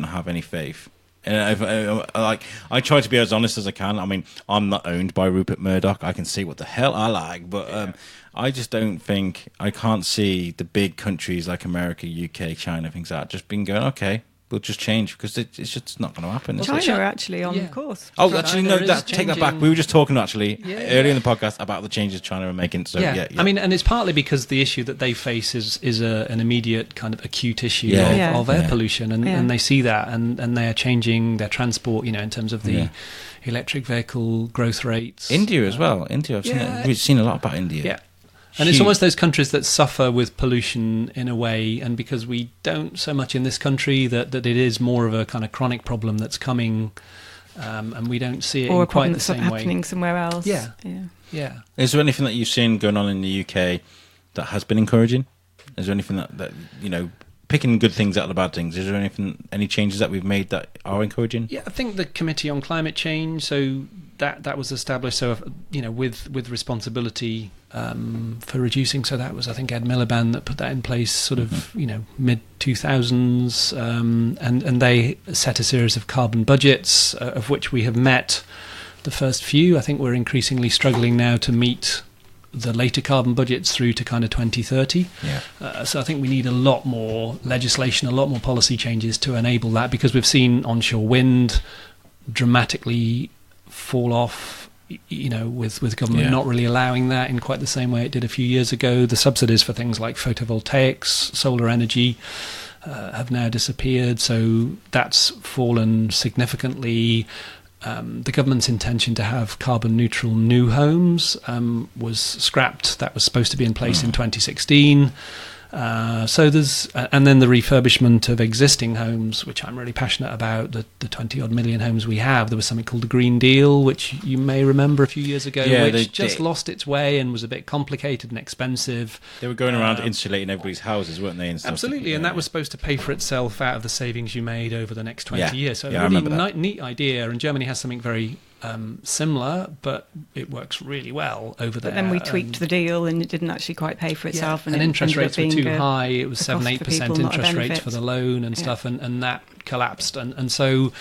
have any faith. I try to be as honest as I can. I mean, I'm not owned by Rupert Murdoch. I can see what the hell I like, but I just don't think, I can't see the big countries like America, UK, China, things like that, just being going, okay, we'll just change, because it's just not going to happen. China are actually on course. Oh, actually, no, take that back. We were just talking earlier in the podcast about the changes China are making. So yeah. I mean, and it's partly because the issue that they face is an immediate kind of acute issue of air pollution, and they see that, and they are changing their transport, you know, in terms of the electric vehicle growth rates. India as well. We've seen a lot about India. Yeah. And it's almost those countries that suffer with pollution in a way, and because we don't so much in this country, that it is more of a kind of chronic problem that's coming, and we don't see it in quite the same way. Or a problem that's happening somewhere else. Yeah. Is there anything that you've seen going on in the UK that has been encouraging? Is there anything that you know, picking good things out of the bad things, is there any changes that we've made that are encouraging? Yeah, I think the Committee on Climate Change, so that was established, so, you know, with responsibility for reducing. So that was, I think, Ed Miliband that put that in place, sort of, you know, mid-2000s, and they set a series of carbon budgets, of which we have met the first few. I think we're increasingly struggling now to meet the later carbon budgets through to kind of 2030. So I think we need a lot more legislation, a lot more policy changes to enable that, because we've seen onshore wind dramatically fall off, with government not really allowing that in quite the same way it did a few years ago. The subsidies for things like photovoltaics, solar energy have now disappeared, so that's fallen significantly. The government's intention to have carbon neutral new homes was scrapped. That was supposed to be in place in 2016. So there's, and then the refurbishment of existing homes, which I'm really passionate about, the 20 odd million homes we have. There was something called the Green Deal, which you may remember a few years ago, which lost its way and was a bit complicated and expensive. They were going around insulating everybody's houses, weren't they? And absolutely, and that was supposed to pay for itself out of the savings you made over the next 20 years. So a really neat idea, and Germany has something very similar, but it works really well over there. But then we tweaked the deal, and it didn't actually quite pay for itself. And interest rates were too high. It was 7-8% interest rates for the loan and stuff, and that collapsed. And so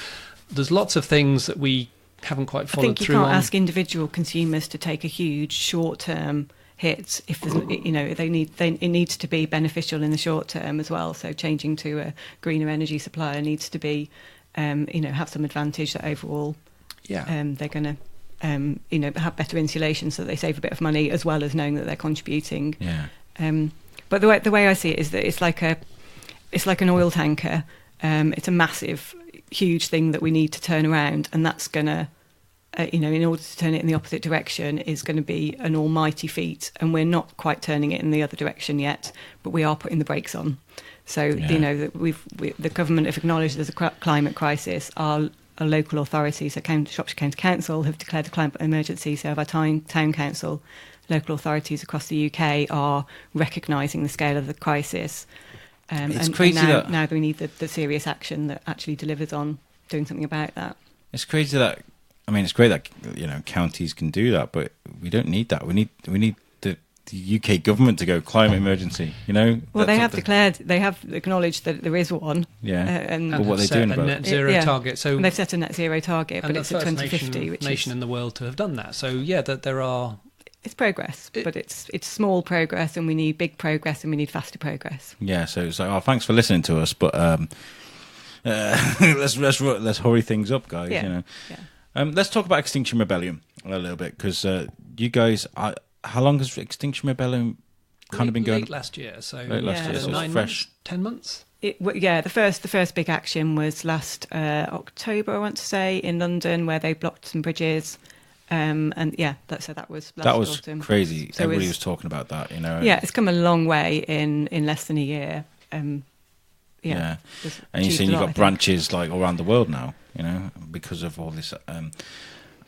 there's lots of things that we haven't quite followed through on. You can't ask individual consumers to take a huge short-term hit if there's, it needs to be beneficial in the short term as well. So changing to a greener energy supplier needs to be, have some advantage that overall. They're going to, have better insulation so that they save a bit of money, as well as knowing that they're contributing. But the way I see it is that it's like an oil tanker. It's a massive, huge thing that we need to turn around, and that's going to, in order to turn it in the opposite direction, is going to be an almighty feat. And we're not quite turning it in the other direction yet, but we are putting the brakes on. So the government have acknowledged there's a climate crisis. Our local authorities, so Shropshire County Council, have declared a climate emergency. So our town council, local authorities across the UK are recognising the scale of the crisis. It's crazy that now we need the serious action that actually delivers on doing something about that. It's crazy that, it's great that counties can do that, but we don't need that. We need the UK government to go climate emergency. Well, they have acknowledged that there is one. And what are they doing about net zero target? So and they've set a net zero target, but it's at 2050, which nation in the world to have done that. So that there are. It's progress, but it's small progress, and we need big progress, and we need faster progress. Yeah. So it's like, thanks for listening to us, but let's hurry things up, guys. Let's talk about Extinction Rebellion a little bit, because you guys are. How long has Extinction Rebellion kind of been going? Late last year, so it's 9 fresh. months, 10 months. The first big action was last October, I want to say, in London, where they blocked some bridges. That was autumn. Crazy. So everybody was talking about that, it's come a long way in less than a year. And you've seen you've got branches like all around the world now, because of all this.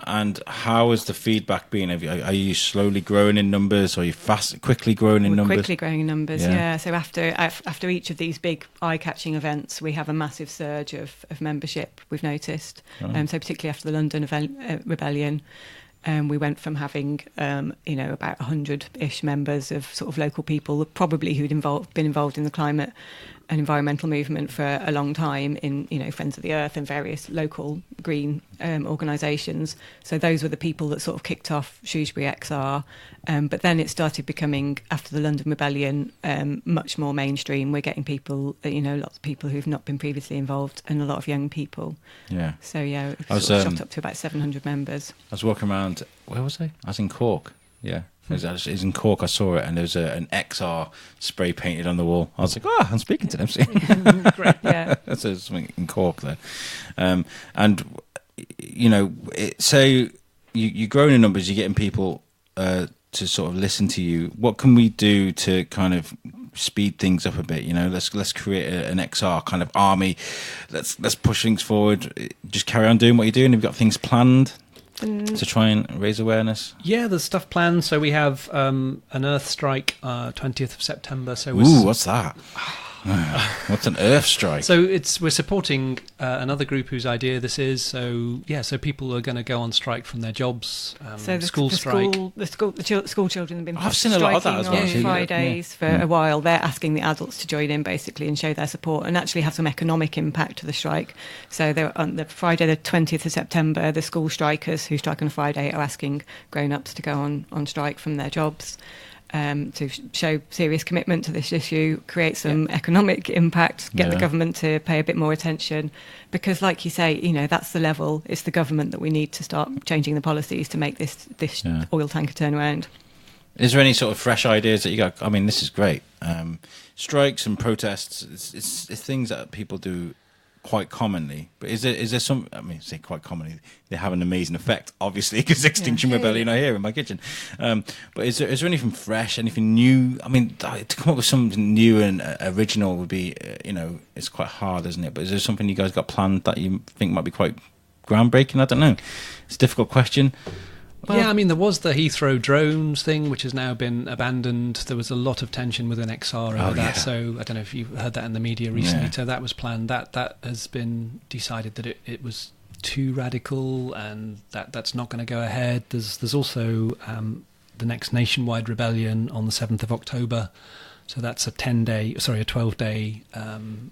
And how has the feedback been? Are you slowly growing in numbers? Or are you quickly growing in numbers? Quickly growing in numbers, yeah. So after each of these big eye-catching events, we have a massive surge of membership, we've noticed. So particularly after the London Rebellion, we went from having, about 100-ish members of sort of local people, probably who'd been involved in the climate and environmental movement for a long time in, Friends of the Earth and various local green organisations. So those were the people that sort of kicked off Shrewsbury XR. But then it started becoming, after the London Rebellion, much more mainstream. We're getting people, lots of people who've not been previously involved, and a lot of young people. Yeah. So, it shot up to about 700 members. I was walking around, where was I? I was in Cork, yeah. It was in Cork, I saw it, and there was an XR spray painted on the wall. I was like, I'm speaking to them. Great, yeah. That's something in Cork there. So you're growing in numbers, you're getting people to sort of listen to you. What can we do to kind of speed things up a bit? Let's create an XR kind of army. Let's push things forward. Just carry on doing what you're doing. Have you got things planned to try and raise awareness? Yeah, there's stuff planned. So we have an Earth Strike 20th of September. So what's that? What's an earth strike? So we're supporting another group whose idea this is. So people are going to go on strike from their jobs. So the school strike. The school children have been I've seen a lot of that as well. on Fridays for a while. They're asking the adults to join in basically and show their support and actually have some economic impact to the strike. So they're on the Friday the 20th of September, the school strikers who strike on a Friday are asking grown-ups to go on strike from their jobs. To show serious commitment to this issue, create some economic impact, get the government to pay a bit more attention. Because, like you say, that's the level. It's the government that we need to start changing the policies to make this oil tanker turn around. Is there any sort of fresh ideas that you got? I mean, this is great. Strikes and protests, it's things that people do quite commonly, but is there some? I mean, say quite commonly, they have an amazing effect, obviously, because Extinction Rebellion are here in my kitchen. But is there anything fresh, anything new? I mean, to come up with something new and original would be, it's quite hard, isn't it? But is there something you guys got planned that you think might be quite groundbreaking? I don't know. It's a difficult question. Well, I mean, there was the Heathrow drones thing, which has now been abandoned. There was a lot of tension within XR over that. So I don't know if you've heard that in the media recently. So that was planned. That has been decided that it was too radical and that's not going to go ahead. There's also the next nationwide rebellion on the 7th of October. So that's a 12-day.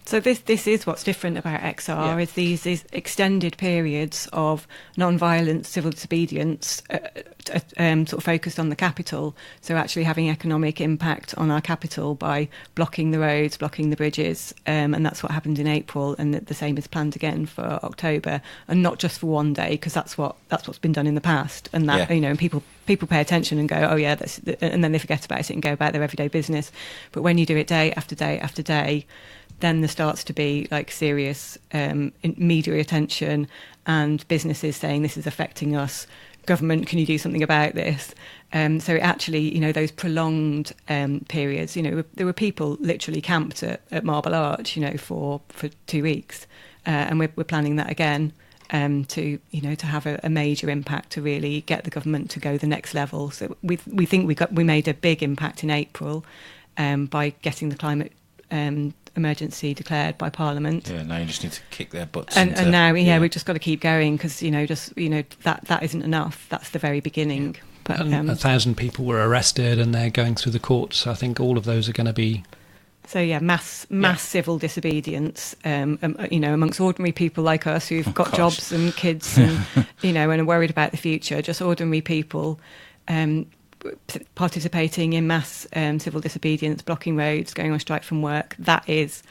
So this is what's different about XR is these extended periods of non-violent civil disobedience, sort of focused on the capital. So actually having economic impact on our capital by blocking the roads, blocking the bridges, and that's what happened in April, and the same is planned again for October, and not just for one day, because that's what's been done in the past, and that and people pay attention and go, oh yeah, and then they forget about it and go about their everyday business. But when you do it day after day after day, then there starts to be like serious media attention and businesses saying this is affecting us. Government, can you do something about this? So it actually, those prolonged periods, there were people literally camped at Marble Arch, for 2 weeks, and we're planning that again. To have a major impact to really get the government to go the next level. So we think we made a big impact in April by getting the climate emergency declared by Parliament. Yeah, now you just need to kick their butts. And now we've just got to keep going because that isn't enough. That's the very beginning. Yeah. But 1,000 people were arrested and they're going through the courts. So I think all of those are going to be. So mass civil disobedience, amongst ordinary people like us who've got jobs and kids, and and are worried about the future. Just ordinary people participating in mass civil disobedience, blocking roads, going on strike from work. That is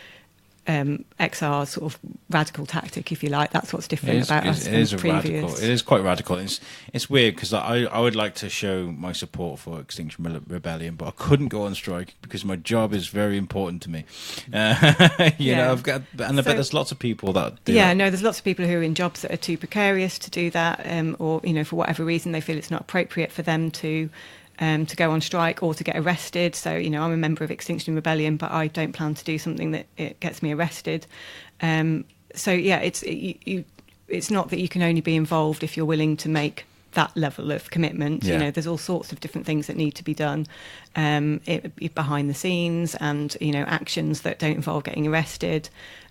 XR's sort of radical tactic, if you like. That's what's different about us from previous. It is quite radical. It's weird because I would like to show my support for Extinction Rebellion, but I couldn't go on strike because my job is very important to me. I've got, and I bet there's lots of people that do that. There's lots of people who are in jobs that are too precarious to do that, or for whatever reason they feel it's not appropriate for them to go on strike or to get arrested. So, I'm a member of Extinction Rebellion, but I don't plan to do something that it gets me arrested. It's not that you can only be involved if you're willing to make that level of commitment. There's all sorts of different things that need to be done behind the scenes, and actions that don't involve getting arrested.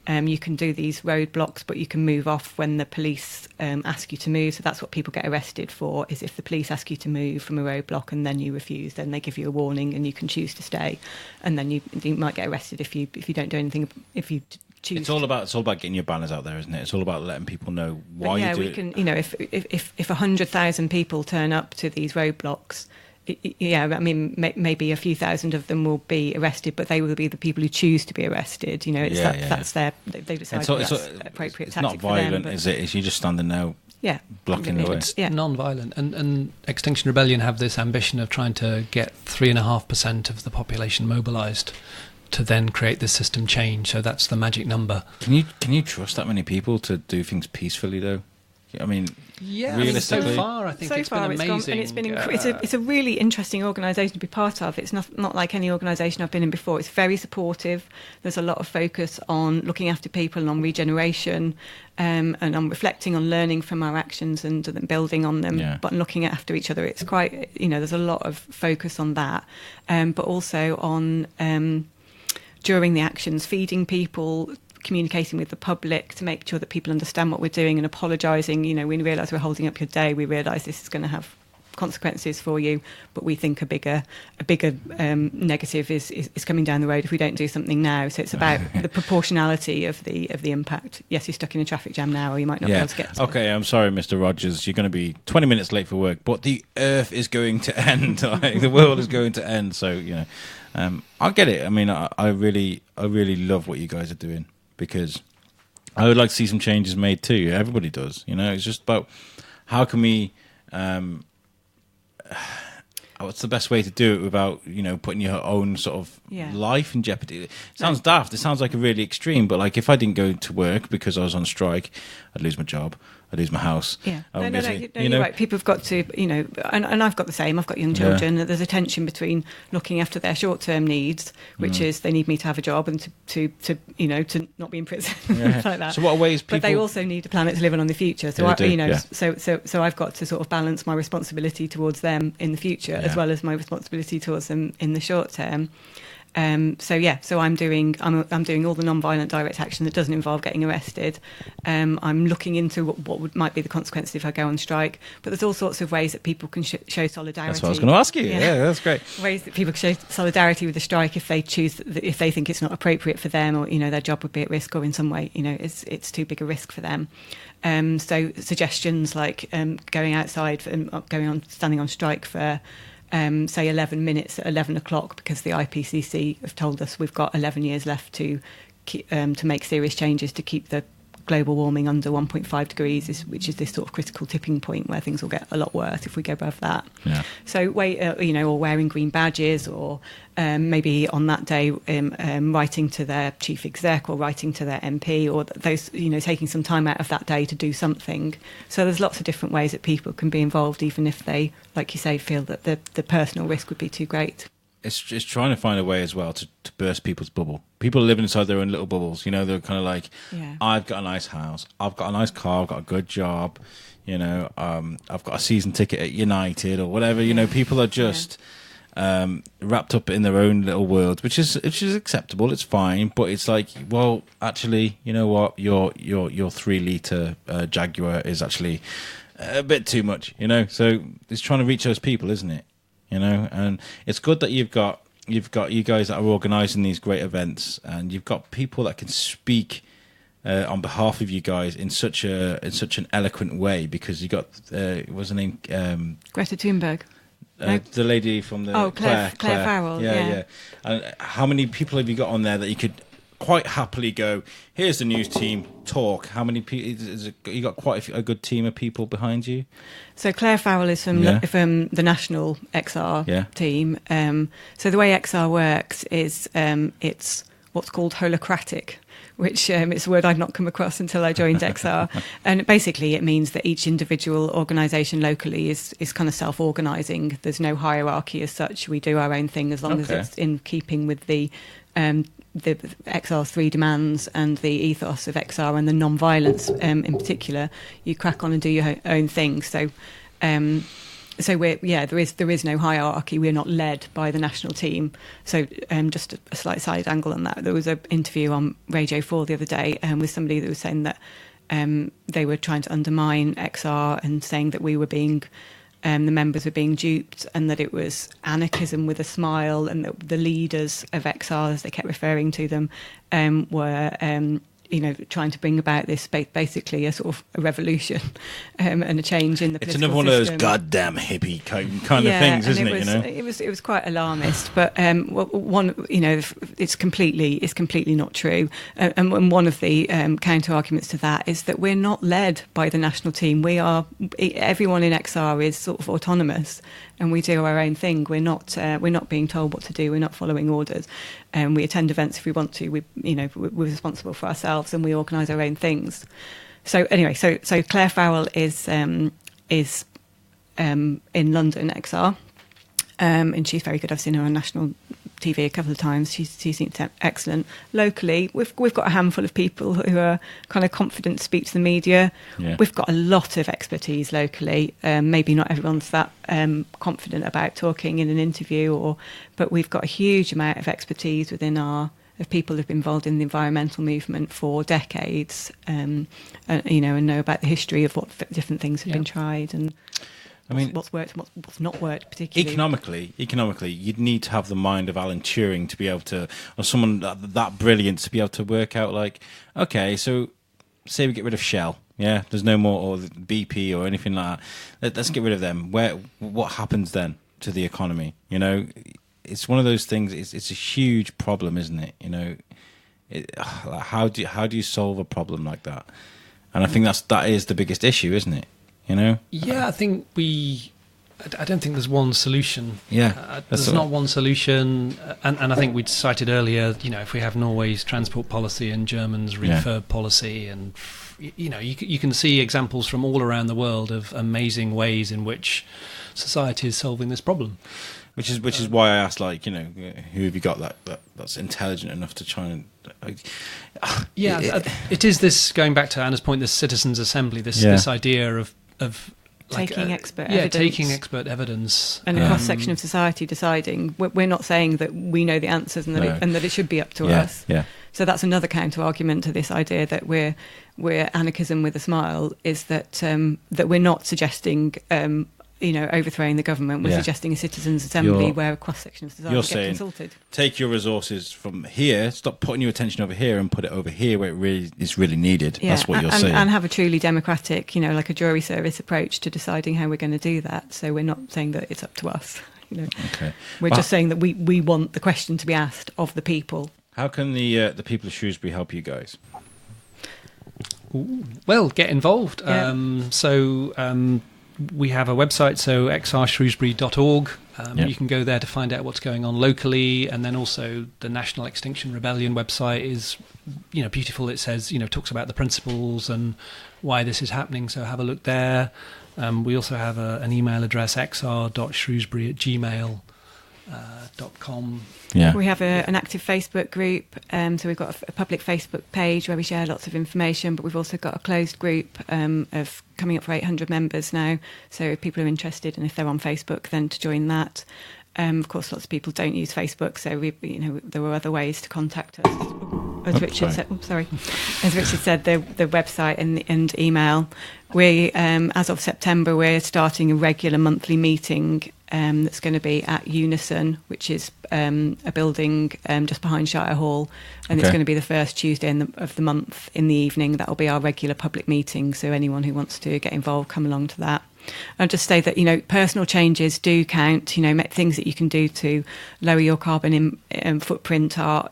You can do these roadblocks, but you can move off when the police ask you to move. So that's what people get arrested for, is if the police ask you to move from a roadblock and then you refuse, then they give you a warning and you can choose to stay, and then you might get arrested if you don't do anything. If you choose, it's all about getting your banners out there, isn't it? It's all about letting people know why you do it. If 100,000 people turn up to these roadblocks. Maybe a few thousand of them will be arrested, but they will be the people who choose to be arrested. That's their. They decide that's appropriate. It's tactic not violent, for them, is it? It's you just standing there, blocking the way. It's non-violent, and Extinction Rebellion have this ambition of trying to get 3.5% of the population mobilised to then create this system change. So that's the magic number. Can you trust that many people to do things peacefully, though? I mean, realistically, so far I think it's been amazing. It's a really interesting organisation to be part of. It's not like any organisation I've been in before. It's very supportive. There's a lot of focus on looking after people and on regeneration, and on reflecting on learning from our actions and then building on them, but looking after each other. It's quite, there's a lot of focus on that, but also on during the actions, feeding people, communicating with the public to make sure that people understand what we're doing and apologising. You know, we realise we're holding up your day. We realise this is going to have consequences for you, but we think a bigger negative is coming down the road if we don't do something now. So it's about the proportionality of the impact. Yes, you're stuck in a traffic jam now, or you might not be able to get to Okay, I'm sorry, Mr. Rogers, you're going to be 20 minutes late for work, but the earth is going to end. Like, the world is going to end. So, you know, I get it. I mean, I really love what you guys are doing, because I would like to see some changes made too. Everybody does. You know, it's just about how can we what's the best way to do it without, you know, putting your own sort of life in jeopardy? It sounds daft. It sounds like a really extreme, but like if I didn't go to work because I was on strike, I'd lose my job. I'd lose my house. Yeah. No, you're right. People have got to, you know, and I've got the same. I've got young children. There's a tension between looking after their short-term needs, which is they need me to have a job and to you know, to not be in prison, like that. So what ways people... But they also need a planet to live on in the future. So so I've got to sort of balance my responsibility towards them in the future as well as my responsibility towards them in the short term. So I'm doing all the non-violent direct action that doesn't involve getting arrested. I'm looking into what might be the consequences if I go on strike. But there's all sorts of ways that people can show solidarity. That's what I was going to ask you. Yeah, that's great. Ways that people can show solidarity with the strike if they choose, if they think it's not appropriate for them, or, you know, their job would be at risk, or in some way, you know, it's too big a risk for them. So suggestions like going outside and standing on strike for say 11 minutes at 11 o'clock, because the IPCC have told us we've got 11 years left to make serious changes to keep the global warming under 1.5 degrees, which is this sort of critical tipping point where things will get a lot worse if we go above that. Yeah. So, you know, or wearing green badges, or maybe on that day writing to their chief exec or writing to their MP, or those, you know, taking some time out of that day to do something. So there's lots of different ways that people can be involved, even if they, like you say, feel that the personal risk would be too great. It's trying to find a way as well to burst people's bubble. People live inside their own little bubbles. You know, they're kind of like, I've got a nice house, I've got a nice car, I've got a good job. You know, I've got a season ticket at United or whatever. You know, people are just wrapped up in their own little world, which is acceptable. It's fine, but it's like, well, actually, you know what? Your 3-litre Jaguar is actually a bit too much. You know, so it's trying to reach those people, isn't it? You know, and it's good that you've got you guys that are organising these great events, and you've got people that can speak on behalf of you guys in such an eloquent way, because you got what's her name? Greta Thunberg. The lady from the Claire Farrell. Yeah. And how many people have you got on there that you could quite happily go, here's the news team, talk? How many people? You got quite a good team of people behind you. So Claire Farrell is from the national XR team. So the way XR works is it's what's called holacratic, which it's a word I'd not come across until I joined XR. And basically it means that each individual organisation locally is kind of self-organising. There's no hierarchy as such. We do our own thing as long as it's in keeping with the XR's 3 demands and the ethos of XR and the non-violence in particular. You crack on and do your own thing. So there is no hierarchy. We're not led by the national team. So just a slight side angle on that. There was an interview on Radio 4 the other day with somebody that was saying that they were trying to undermine XR and saying that we were being the members were being duped, and that it was anarchism with a smile, and that the leaders of XR, as they kept referring to them, were trying to bring about this basically a sort of a revolution and a change in the political system. It's another one of those goddamn hippie kind of things, isn't it? It was quite alarmist, but it's completely not true. And one of the counter arguments to that is that we're not led by the national team. Everyone in XR is sort of autonomous, and we do our own thing. We're not being told what to do. We're not following orders. We attend events if we want to. We're responsible for ourselves, and we organise our own things. So anyway, so Claire Farrell is in London XR, and she's very good. I've seen her on national TV a couple of times. She seems excellent. Locally, we've got a handful of people who are kind of confident to speak to the media. Yeah. We've got a lot of expertise locally. Maybe not everyone's that confident about talking in an interview, but we've got a huge amount of expertise within our of people who've been involved in the environmental movement for decades, and know about the history of what different things have been tried and what's worked and what's not worked particularly. Economically, you'd need to have the mind of Alan Turing to be able to, or someone that brilliant to be able to work out, like, okay, so say we get rid of Shell. Yeah, there's no more, or BP or anything like that. Let's get rid of them. What happens then to the economy? It's one of those things. It's a huge problem, isn't it? How do you solve a problem like that? And I think that is the biggest issue, isn't it? Yeah, I think I don't think there's one solution. Yeah, there's not one solution, and I think we cited earlier. If we have Norway's transport policy and Germany's refurb policy, and you can see examples from all around the world of amazing ways in which society is solving this problem. Which is why I asked, like, who have you got that's intelligent enough to try and... it is this, going back to Anna's point, this citizens' assembly, this idea of taking expert evidence. Taking expert evidence. And a cross-section of society deciding. We're not saying that we know the answers and that it should be up to us. Yeah. So that's another counter-argument to this idea that we're anarchism with a smile, is that we're not suggesting... overthrowing the government. We're suggesting a citizens' assembly where a cross-section of society gets consulted. Take your resources from here, stop putting your attention over here and put it over here where it really is really needed. Yeah. That's what you're saying. And have a truly democratic, like a jury service approach to deciding how we're going to do that. So we're not saying that it's up to us. Okay. We're just saying that we want the question to be asked of the people. How can the people of Shrewsbury help you guys? Well, get involved. Yeah. We have a website, so xrshrewsbury.org. You can go there to find out what's going on locally, and then also the National Extinction Rebellion website is, beautiful. It says, talks about the principles and why this is happening, so have a look there. We also have an email address, xr.shrewsbury@gmail.com. Yeah. We have an active Facebook group, so we've got a public Facebook page where we share lots of information, but we've also got a closed group of coming up for 800 members now, so if people are interested and if they're on Facebook, then to join that. Of course, lots of people don't use Facebook, so there were other ways to contact us. As Richard said, the website and email. We, as of September, we're starting a regular monthly meeting that's going to be at Unison, which is a building just behind Shire Hall, and it's going to be the first Tuesday of the month in the evening. That will be our regular public meeting, so anyone who wants to get involved, come along to that. I'll just say that, personal changes do count. Things that you can do to lower your carbon footprint are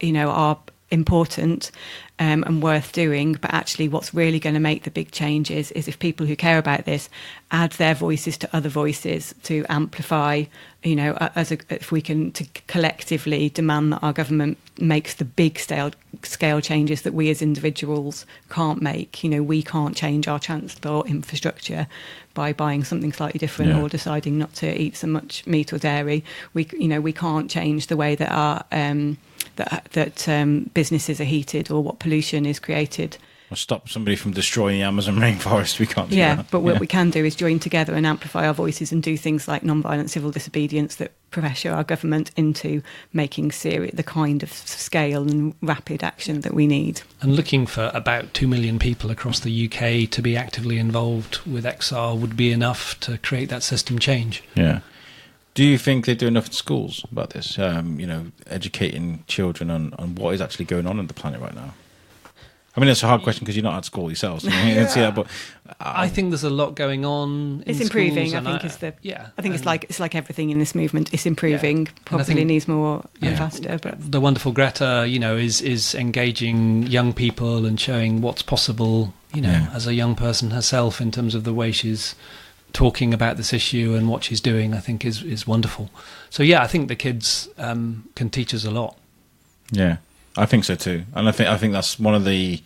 important and worth doing. But actually, what's really going to make the big changes is if people who care about this add their voices to other voices to amplify. If we can to collectively demand that our government makes the big scale changes that we as individuals can't make. We can't change our transport infrastructure by buying something slightly different or deciding not to eat so much meat or dairy. We can't change the way that our businesses are heated or what pollution is created. Or stop somebody from destroying the Amazon rainforest. We can't do that. But what we can do is join together and amplify our voices and do things like non-violent civil disobedience that pressure our government into making the kind of scale and rapid action that we need. And looking for about 2 million people across the UK to be actively involved with XR would be enough to create that system change. Yeah. Do you think they do enough in schools about this? Educating children on what is actually going on the planet right now? I mean, it's a hard question because you're not at school yourself. So you can see that, but I think there's a lot going on. It's improving. I think it's like everything in this movement. It's improving. Yeah. Probably needs more and faster. But the wonderful Greta, is engaging young people and showing what's possible. As a young person herself, in terms of the way she's talking about this issue and what she's doing, I think is wonderful. So I think the kids can teach us a lot. Yeah. I think so too, and I think that's one of the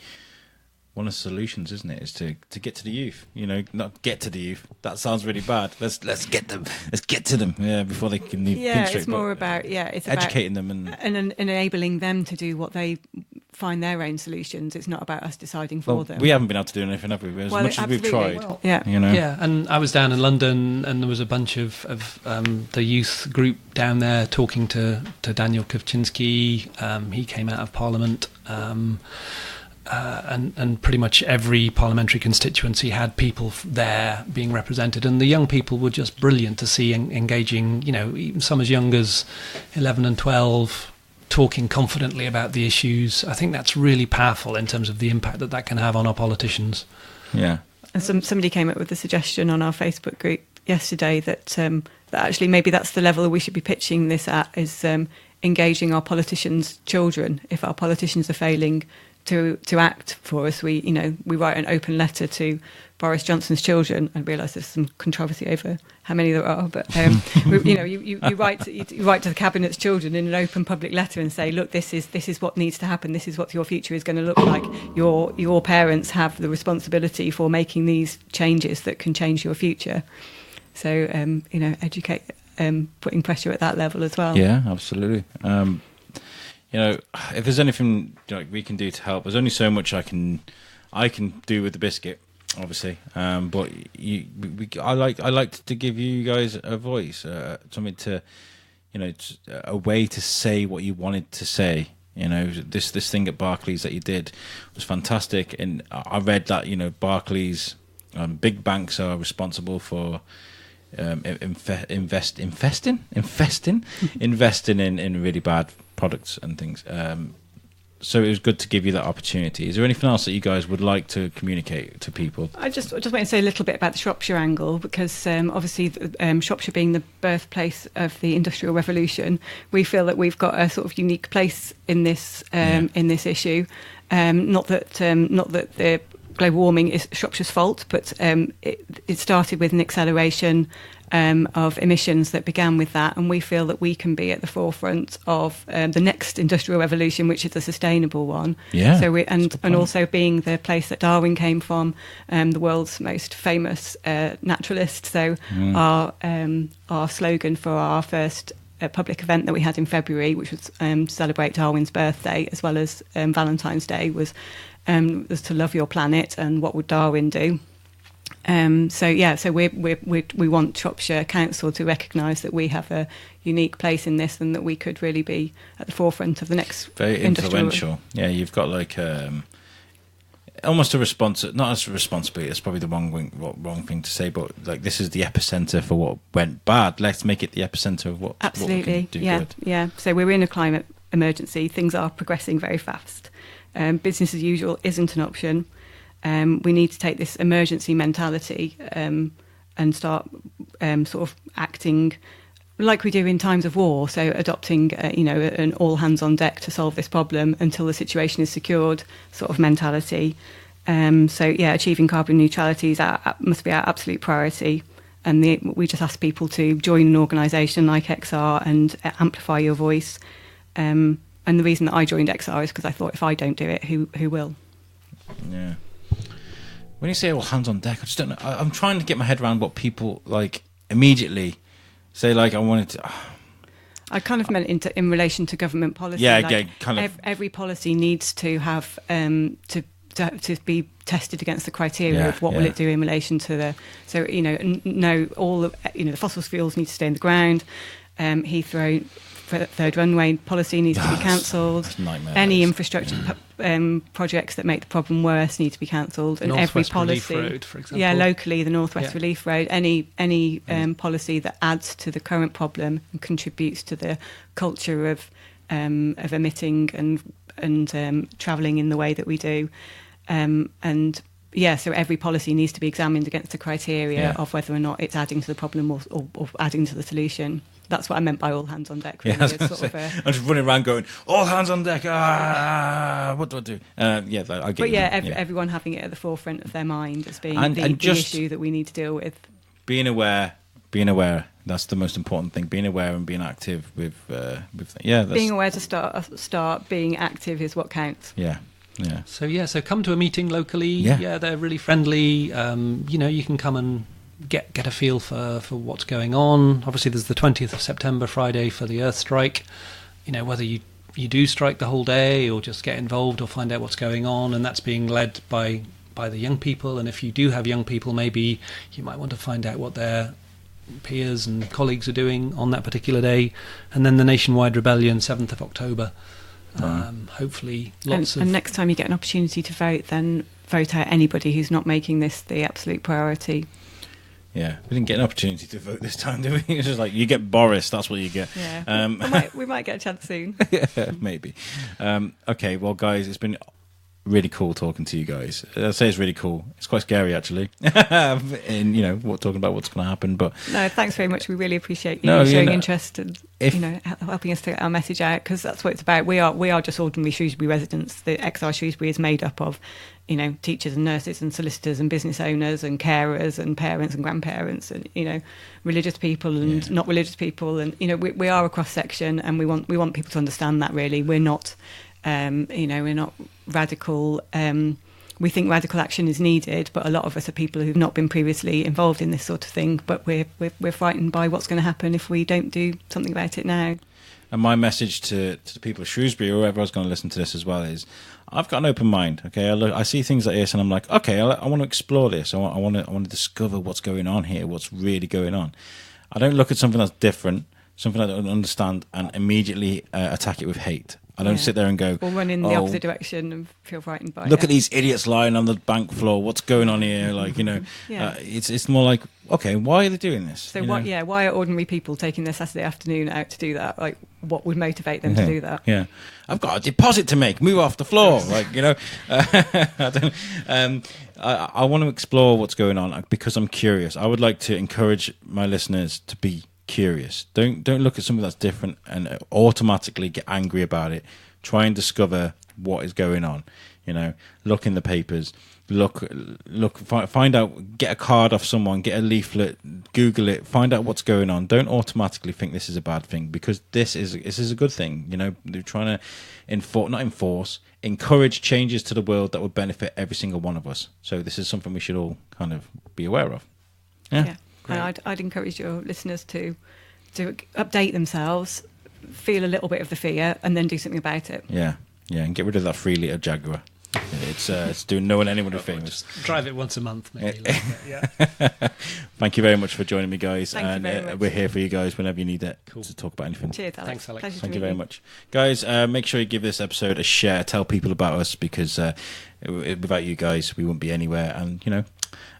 one of the solutions, isn't it, is to get to the youth. Not get to the youth. That sounds really bad. Let's get them. Let's get to them. Yeah, before they can leave. Yeah, it's more about it's educating them and enabling them to do what they find their own solutions. It's not about us deciding for them. We haven't been able to do anything, have we? As much as we've tried. Well, Yeah, and I was down in London, and there was a bunch of the youth group down there talking to Daniel Kawczynski. He came out of Parliament. And pretty much every parliamentary constituency had people there being represented, and the young people were just brilliant to see engaging, even some as young as 11 and 12, talking confidently about the issues. I think that's really powerful in terms of the impact that can have on our politicians. Yeah. And somebody came up with a suggestion on our Facebook group yesterday that actually maybe that's the level we should be pitching this at, is engaging our politicians' children. If our politicians are failing to act for us, we write an open letter to Boris Johnson's children. I realise there's some controversy over how many there are, but you write to the cabinet's children in an open public letter and say, look, this is what needs to happen. This is what your future is going to look like. Your parents have the responsibility for making these changes that can change your future. So educate, putting pressure at that level as well. Yeah, absolutely. If there's anything we can do to help, there's only so much I can do with the biscuit, obviously. But I like to give you guys a voice, something to, a way to say what you wanted to say. This thing at Barclays that you did was fantastic, and I read that Barclays, big banks are responsible for investing in really bad products and things. So it was good to give you that opportunity. Is there anything else that you guys would like to communicate to people? I just want to say a little bit about the Shropshire angle, because obviously Shropshire being the birthplace of the Industrial Revolution, we feel that we've got a sort of unique place in this issue. Not that the global warming is Shropshire's fault, but it started with an acceleration of emissions that began with that, and we feel that we can be at the forefront of the next industrial revolution, which is a sustainable one. Yeah. So and also being the place that Darwin came from, the world's most famous naturalist. So our slogan for our first public event that we had in February, which was celebrate Darwin's birthday as well as Valentine's Day, was to love your planet, and what would Darwin do? So we want Shropshire Council to recognise that we have a unique place in this, and that we could really be at the forefront of the next. Very influential. Yeah, you've got almost a not as a responsibility. It's probably the wrong thing to say, but this is the epicenter for what went bad. Let's make it the epicenter of what. Absolutely. What we can do good. Yeah. So we're in a climate emergency. Things are progressing very fast. Business as usual isn't an option. We need to take this emergency mentality and start sort of acting like we do in times of war. So adopting, an all hands on deck to solve this problem until the situation is secured sort of mentality. Achieving carbon neutrality must be our absolute priority. And we just ask people to join an organisation like XR and amplify your voice. And the reason that I joined XR is because I thought, if I don't do it, who will? Yeah. When you say all hands on deck, I just don't know. I'm trying to get my head around what people immediately say. I wanted to. I kind of meant in relation to government policy. Yeah, every policy needs to have to be tested against the criteria of what will it do in relation to the. So the fossil fuels need to stay in the ground. Heathrow third runway policy needs to be cancelled. Any infrastructure projects that make the problem worse need to be cancelled. And every policy, Relief Road, for example. Locally, the Northwest Relief Road. Any policy that adds to the current problem and contributes to the culture of emitting and travelling in the way that we do. So every policy needs to be examined against the criteria of whether or not it's adding to the problem or adding to the solution. That's what I meant by all hands on deck. Really. I'm just running around going, all hands on deck. What do I do? I get it. But everyone having it at the forefront of their mind as being the issue that we need to deal with. Being aware. That's the most important thing. Being aware and being active with. Being aware to start being active is what counts. Yeah. Yeah. So come to a meeting locally. Yeah. They're really friendly. You can come and get a feel for what's going on. Obviously, there's the 20th of September, Friday, for the Earth Strike. Whether you do strike the whole day or just get involved or find out what's going on, and that's being led by the young people. And if you do have young people, maybe you might want to find out what their peers and colleagues are doing on that particular day. And then the nationwide rebellion, 7th of October. Hopefully lots and next time you get an opportunity to vote, then vote out anybody who's not making this the absolute priority. Yeah, we didn't get an opportunity to vote this time, did we? It's just like, you get Boris, that's what you get. Yeah, we might get a chance soon. Yeah, maybe. Okay, well, guys, it's been really cool talking to you guys. I'd say it's really cool. It's quite scary, actually. And, talking about what's going to happen. But no, thanks very much. We really appreciate you showing interest and helping us to get our message out, because that's what it's about. We are just ordinary Shrewsbury residents. The XR Shrewsbury is made up of teachers and nurses and solicitors and business owners and carers and parents and grandparents and religious people and not religious people, and we are a cross section, and we want people to understand that. Really, we're not we're not radical. We think radical action is needed, but a lot of us are people who've not been previously involved in this sort of thing. But we're frightened by what's going to happen if we don't do something about it now. And my message to the people of Shrewsbury, or whoever is going to listen to this as well, is I've got an open mind. Okay, I see things like this, and I'm like, okay, I want to explore this. I want to discover what's going on here, what's really going on. I don't look at something that's different, something I don't understand, and immediately attack it with hate. I don't sit there and go, or run in the opposite direction and feel frightened by it. Look at these idiots lying on the bank floor. What's going on here? It's more like, okay, why are they doing this? So why are ordinary people taking their Saturday afternoon out to do that? Like, what would motivate them to do that? Yeah, I've got a deposit to make. Move off the floor. I want to explore what's going on because I'm curious. I would like to encourage my listeners to be curious. Don't look at something that's different and automatically get angry about it. Try and discover what is going on. Look in the papers. Look, find out. Get a card off someone. Get a leaflet. Google it. Find out what's going on. Don't automatically think this is a bad thing, because this is a good thing. They're trying to encourage changes to the world that would benefit every single one of us. So this is something we should all kind of be aware of. Yeah. And I'd encourage your listeners to update themselves, feel a little bit of the fear, and then do something about it. Yeah, and get rid of that 3-litre Jaguar. It's doing no one anyone famous. Drive it once a month, maybe. Thank you very much for joining me, guys. Thank you very much. We're here for you guys whenever you need it to talk about anything. Cheers, Alex. Thanks, Alex. Thank you very much, guys. Make sure you give this episode a share. Tell people about us, because without you guys, we wouldn't be anywhere. And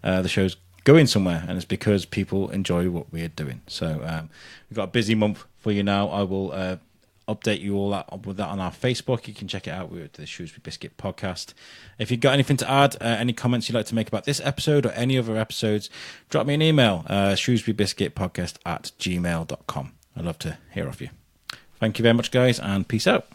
the show's going somewhere, and it's because people enjoy what we're doing. So we've got a busy month for you now. I will update you all with that on our Facebook. You can check it out. We're at the Shrewsbury Biscuit podcast. If you've got anything to add, any comments you'd like to make about this episode or any other episodes, drop me an email, shrewsburybiscuitpodcast@gmail.com. I'd love to hear off you. Thank you very much, guys, and peace out.